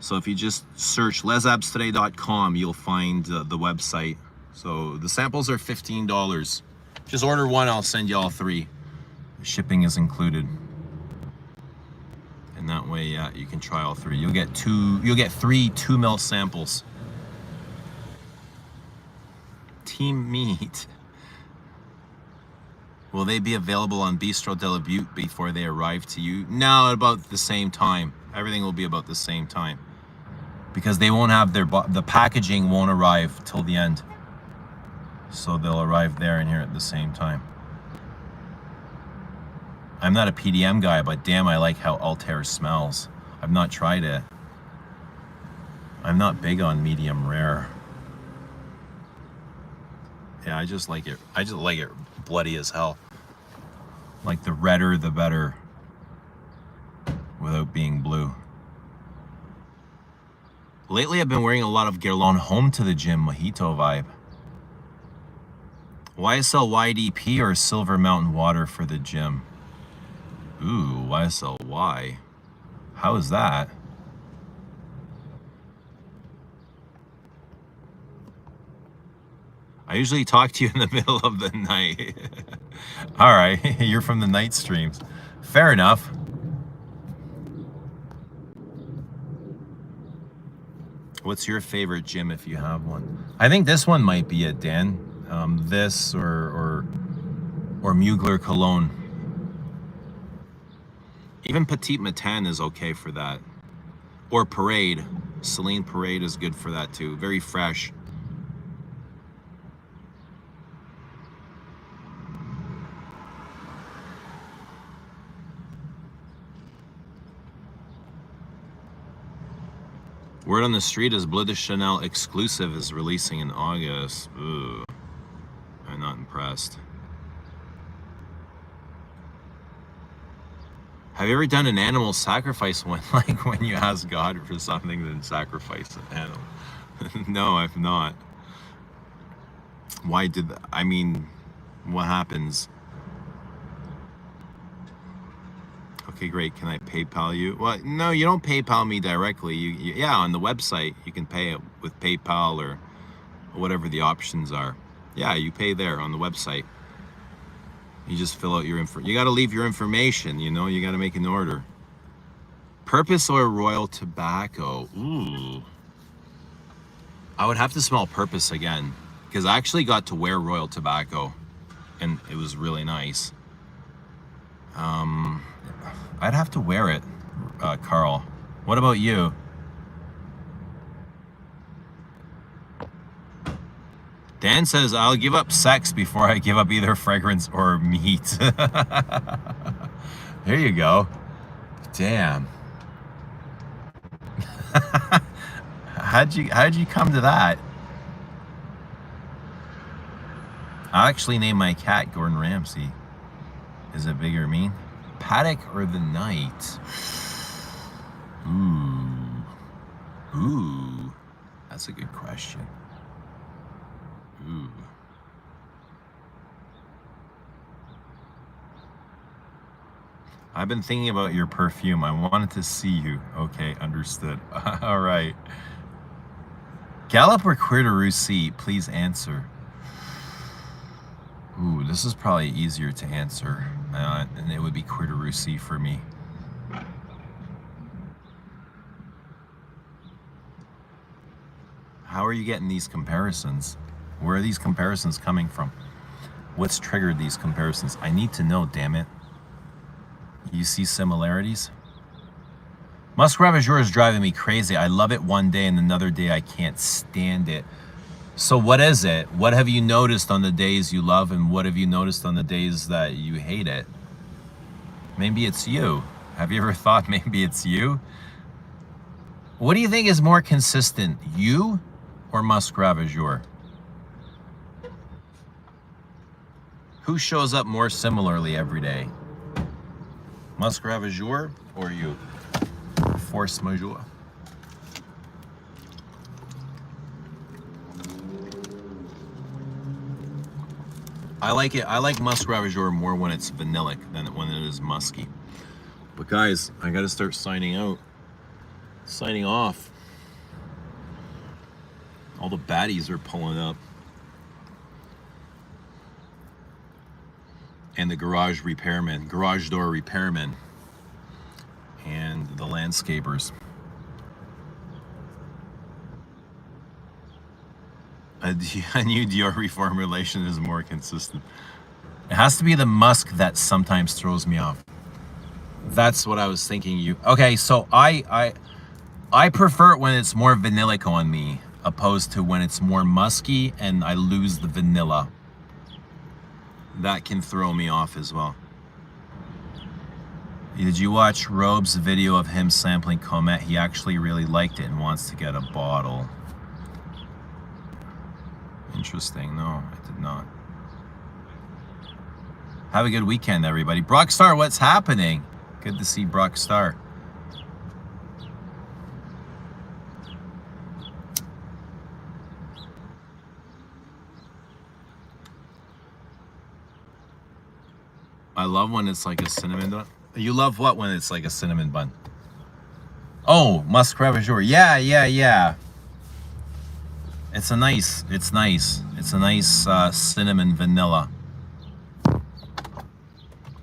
So if you just search lesabstoday.com, you'll find the website. So the samples are $15. Just order one, I'll send you all 3. Shipping is included. And that way, yeah, you can try all 3. You'll get 3 2-ml samples. Team meat. Will they be available on Bistro de la Butte before they arrive to you? No, about the same time. Everything will be about the same time. Because they won't have the packaging won't arrive till the end. So they'll arrive there and here at the same time. I'm not a PDM guy, but damn, I like how Altair smells. I've not tried it. I'm not big on medium rare. Yeah, I just like it bloody as hell. Like the redder, the better. Without being blue. Lately, I've been wearing a lot of Guerlain home to the gym mojito vibe. YSL YDP or Silver Mountain Water for the gym? Ooh, YSL Y. How is that? I usually talk to you in the middle of the night. All right, you're from the night streams. Fair enough. What's your favorite gym if you have one? I think this one might be it, Dan. This or Mugler Cologne. Even Petite Matin is okay for that. Or Parade. Celine Parade is good for that too. Very fresh. Word on the street is Bleu de Chanel exclusive is releasing in August. Ooh, I'm not impressed. Have you ever done an animal sacrifice one, like when you ask God for something, then sacrifice an animal? No, I've not. Why did I mean, what happens? Okay, great. Can I PayPal you? Well, no, you don't PayPal me directly. Yeah, on the website, you can pay it with PayPal or whatever the options are. Yeah, you pay there on the website. You just fill out your info. You got to leave your information, you know, you got to make an order. Purpose or Royal Tobacco? Ooh. I would have to smell Purpose again because I actually got to wear Royal Tobacco and it was really nice. I'd have to wear it, Carl. What about you? Dan says, I'll give up sex before I give up either fragrance or meat. There you go. Damn. How'd you come to that? I actually named my cat Gordon Ramsay. Is it big or mean? Paddock or the night? Ooh. That's a good question. Ooh. I've been thinking about your perfume. I wanted to see you. Okay, understood. All right. Gallup or Queer to Russie? Please answer. Ooh, this is probably easier to answer. And it would be Queer to Russie for me. How are you getting these comparisons? Where are these comparisons coming from? What's triggered these comparisons? I need to know, damn it. You see similarities? Musk Ravageur is driving me crazy. I love it one day and another day I can't stand it. So what is it? What have you noticed on the days you love and what have you noticed on the days that you hate it? Maybe it's you. Have you ever thought maybe it's you? What do you think is more consistent, you or Musk Ravageur? Who shows up more similarly every day? Musk Ravageur or you? Force majeure. I like it. I like Musk Ravageur more when it's vanillic than when it is musky. But guys, I gotta start signing out. Signing off. All the baddies are pulling up. And the garage repairman, garage door repairman, and the landscapers. A new Dior reformulation is more consistent. It has to be the musk that sometimes throws me off. That's what I was thinking. Okay, so I prefer it when it's more vanillic on me, opposed to when it's more musky and I lose the vanilla. That can throw me off as well. Did you watch Robe's video of him sampling Comet? He actually really liked it and wants to get a bottle. Interesting. No, I did not. Have a good weekend, everybody. Brock Star, what's happening? Good to see Brock Star. I love when it's like a cinnamon bun. You love what when it's like a cinnamon bun? Oh, musk ravageur. Yeah. It's nice. It's a nice cinnamon vanilla.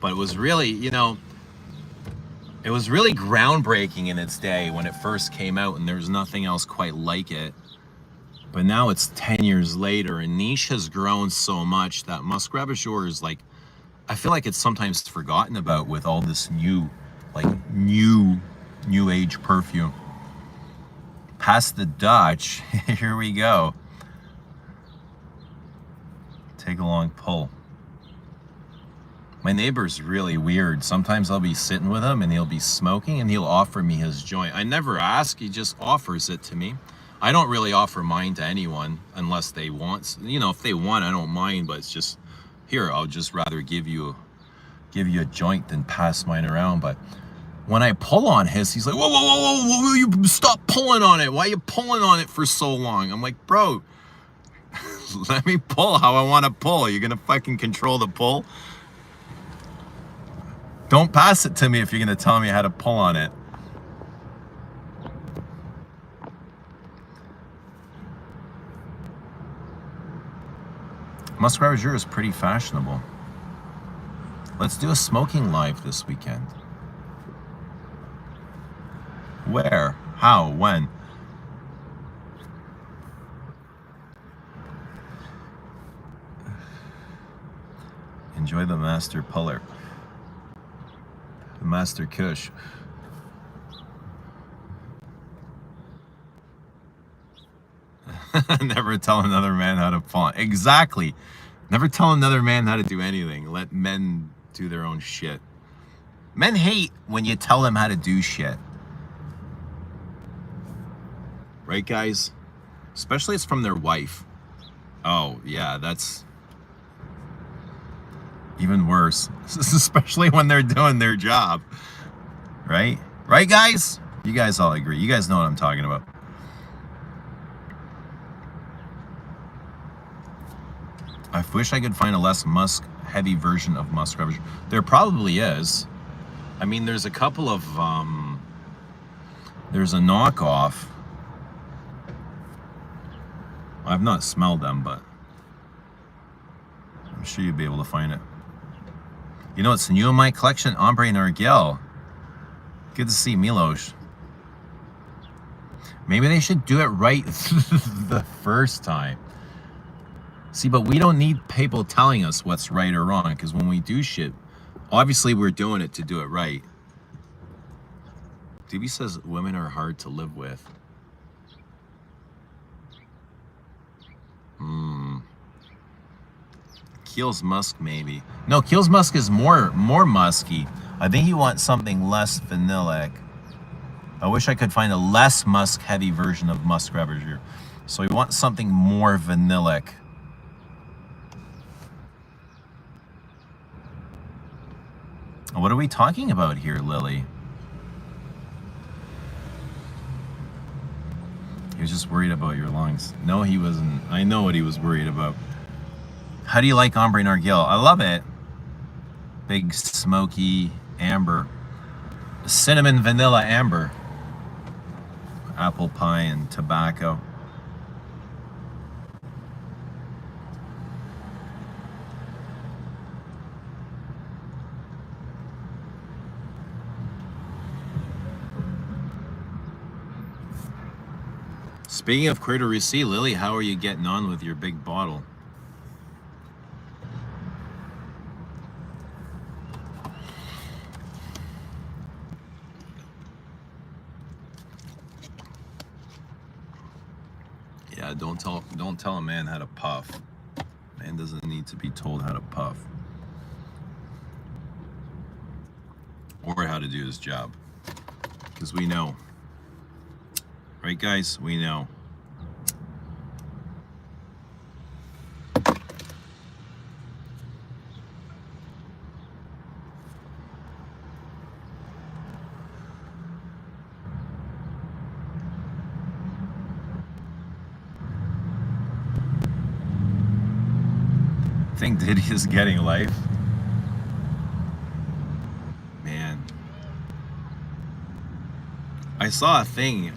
But it was really, you know, it was really groundbreaking in its day when it first came out, and there's nothing else quite like it. But now it's 10 years later, and niche has grown so much that musk ravageur is like, I feel like it's sometimes forgotten about with all this new age perfume. Past the Dutch, here we go. Take a long pull. My neighbor's really weird. Sometimes I'll be sitting with him and he'll be smoking and he'll offer me his joint. I never ask, he just offers it to me. I don't really offer mine to anyone unless they want. You know, if they want, I don't mind, but it's just, here, I'll just rather give you a joint than pass mine around. But when I pull on his, he's like, whoa, you stop pulling on it. Why are you pulling on it for so long? I'm like, bro, let me pull how I want to pull. You're going to fucking control the pull? Don't pass it to me if you're going to tell me how to pull on it. Musk ravageur is pretty fashionable. Let's do a smoking live this weekend. Where? How? When? Enjoy the master puller. The master kush. Never tell another man how to pull. Exactly. Never tell another man how to do anything. Let men do their own shit. Men hate when you tell them how to do shit. Right, guys? Especially it's from their wife. Oh, yeah, that's even worse. Especially when they're doing their job. Right? Right, guys? You guys all agree. You guys know what I'm talking about. I wish I could find a less musk heavy version of musk ravageur. There probably is. I mean, there's a couple of there's a knockoff. I've not smelled them, but I'm sure you'd be able to find it. You know, it's new in my collection, Ombre Narguil. Good to see Milos. Maybe they should do it right the first time. See, but we don't need people telling us what's right or wrong, because when we do shit, obviously we're doing it to do it right. DB says women are hard to live with. Kiehl's musk, maybe. No, Kiehl's musk is more musky. I think you want something less vanillic. I wish I could find a less musk heavy version of musk ravageur. So you want something more vanillic. What are we talking about here, Lily? He was just worried about your lungs. No, he wasn't. I know what he was worried about. How do you like Ombre Narguil? I love it. Big smoky amber. Cinnamon vanilla amber. Apple pie and tobacco. Speaking of queer to receive, Lily, how are you getting on with your big bottle? Yeah, don't tell a man how to puff. Man doesn't need to be told how to puff. Or how to do his job. Because we know. Right, guys? We know. Think Diddy is getting life? Man. I saw a thing,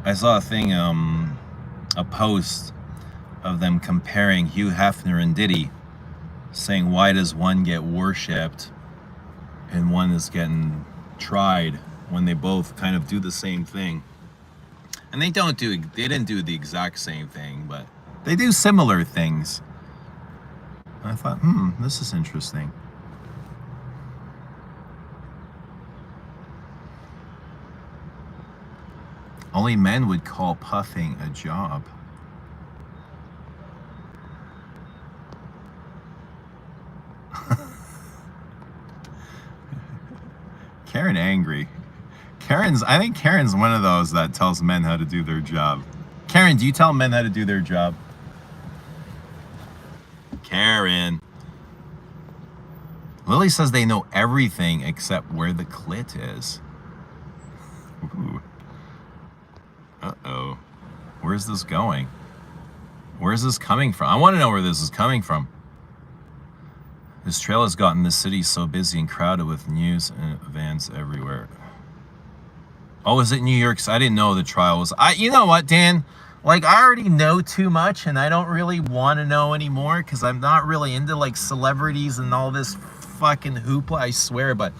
a post of them comparing Hugh Hefner and Diddy, saying why does one get worshipped and one is getting tried when they both kind of do the same thing. And they didn't do the exact same thing, but they do similar things. I thought, this is interesting. Only men would call puffing a job. Karen angry. I think Karen's one of those that tells men how to do their job. Karen, do you tell men how to do their job? Karen. Lily says they know everything except where the clit is. Ooh. Uh-oh. Where's this going? Where's this coming from? I want to know where this is coming from. This trail has gotten the city so busy and crowded with news and vans everywhere. Oh, is it New York? I didn't know the trial was... You know what, Dan? Like, I already know too much, and I don't really want to know anymore, because I'm not really into, like, celebrities and all this fucking hoopla, I swear, but,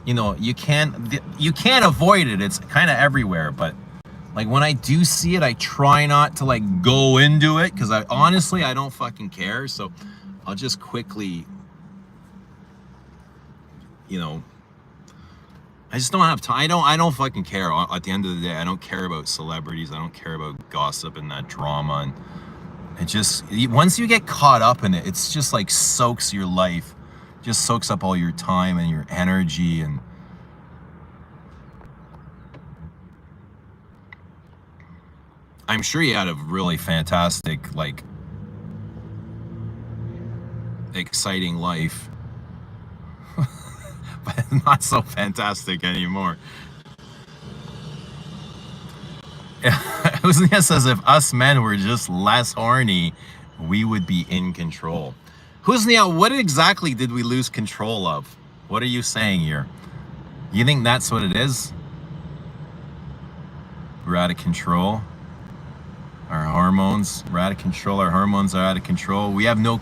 you know, you can't avoid it. It's kind of everywhere, but, like, when I do see it, I try not to, like, go into it, because honestly, I don't fucking care, so I'll just quickly, you know... I just don't have time. I don't fucking care. At the end of the day, I don't care about celebrities. I don't care about gossip and that drama. And it just, once you get caught up in it, it's just like soaks your life. Just soaks up all your time and your energy. And I'm sure you had a really fantastic, like, exciting life. But not so fantastic anymore. Husnia says if us men were just less horny, we would be in control. Husnia, what exactly did we lose control of? What are you saying here? You think that's what it is? We're out of control. Our hormones, we're out of control. Our hormones are out of control. We have no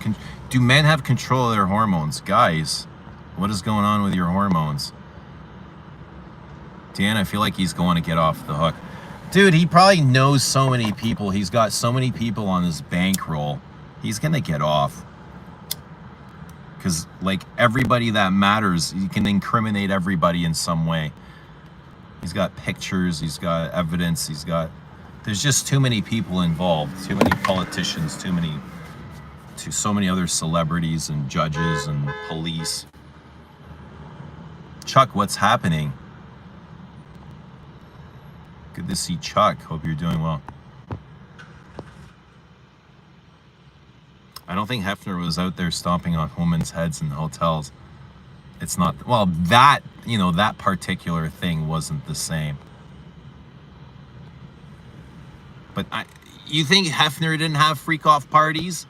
do men have control of their hormones? Guys, what is going on with your hormones? Dan, I feel like he's going to get off the hook. Dude, he probably knows so many people. He's got so many people on his bankroll. He's going to get off. Because, like, everybody that matters, he can incriminate everybody in some way. He's got pictures. He's got evidence. There's just too many people involved. Too many politicians. So many other celebrities and judges and police. Chuck, what's happening? Good to see Chuck. Hope you're doing well. I don't think Hefner was out there stomping on women's heads in hotels. It's not, well, that, you know, that particular thing wasn't the same. But you think Hefner didn't have freak-off parties?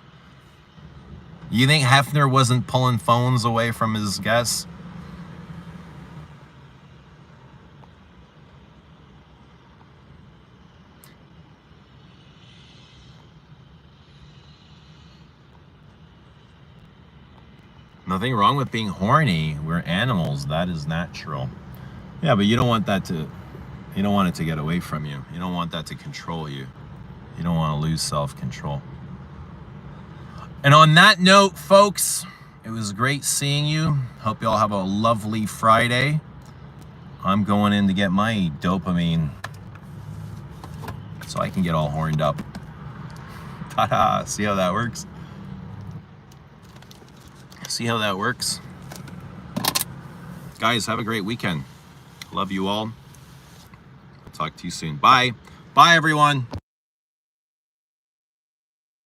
You think Hefner wasn't pulling phones away from his guests? Nothing wrong with being horny. We're animals. That is natural. Yeah, but you don't want that to You don't want it to get away from you. You don't want that to control you. You don't want to lose self-control. And on that note, folks, it was great seeing you. Hope you all have a lovely Friday. I'm going in to get my dopamine so I can get all horned up. Ta-da! See how that works? See how that works? Guys, have a great weekend. Love you all. Talk to you soon. Bye. Bye, everyone.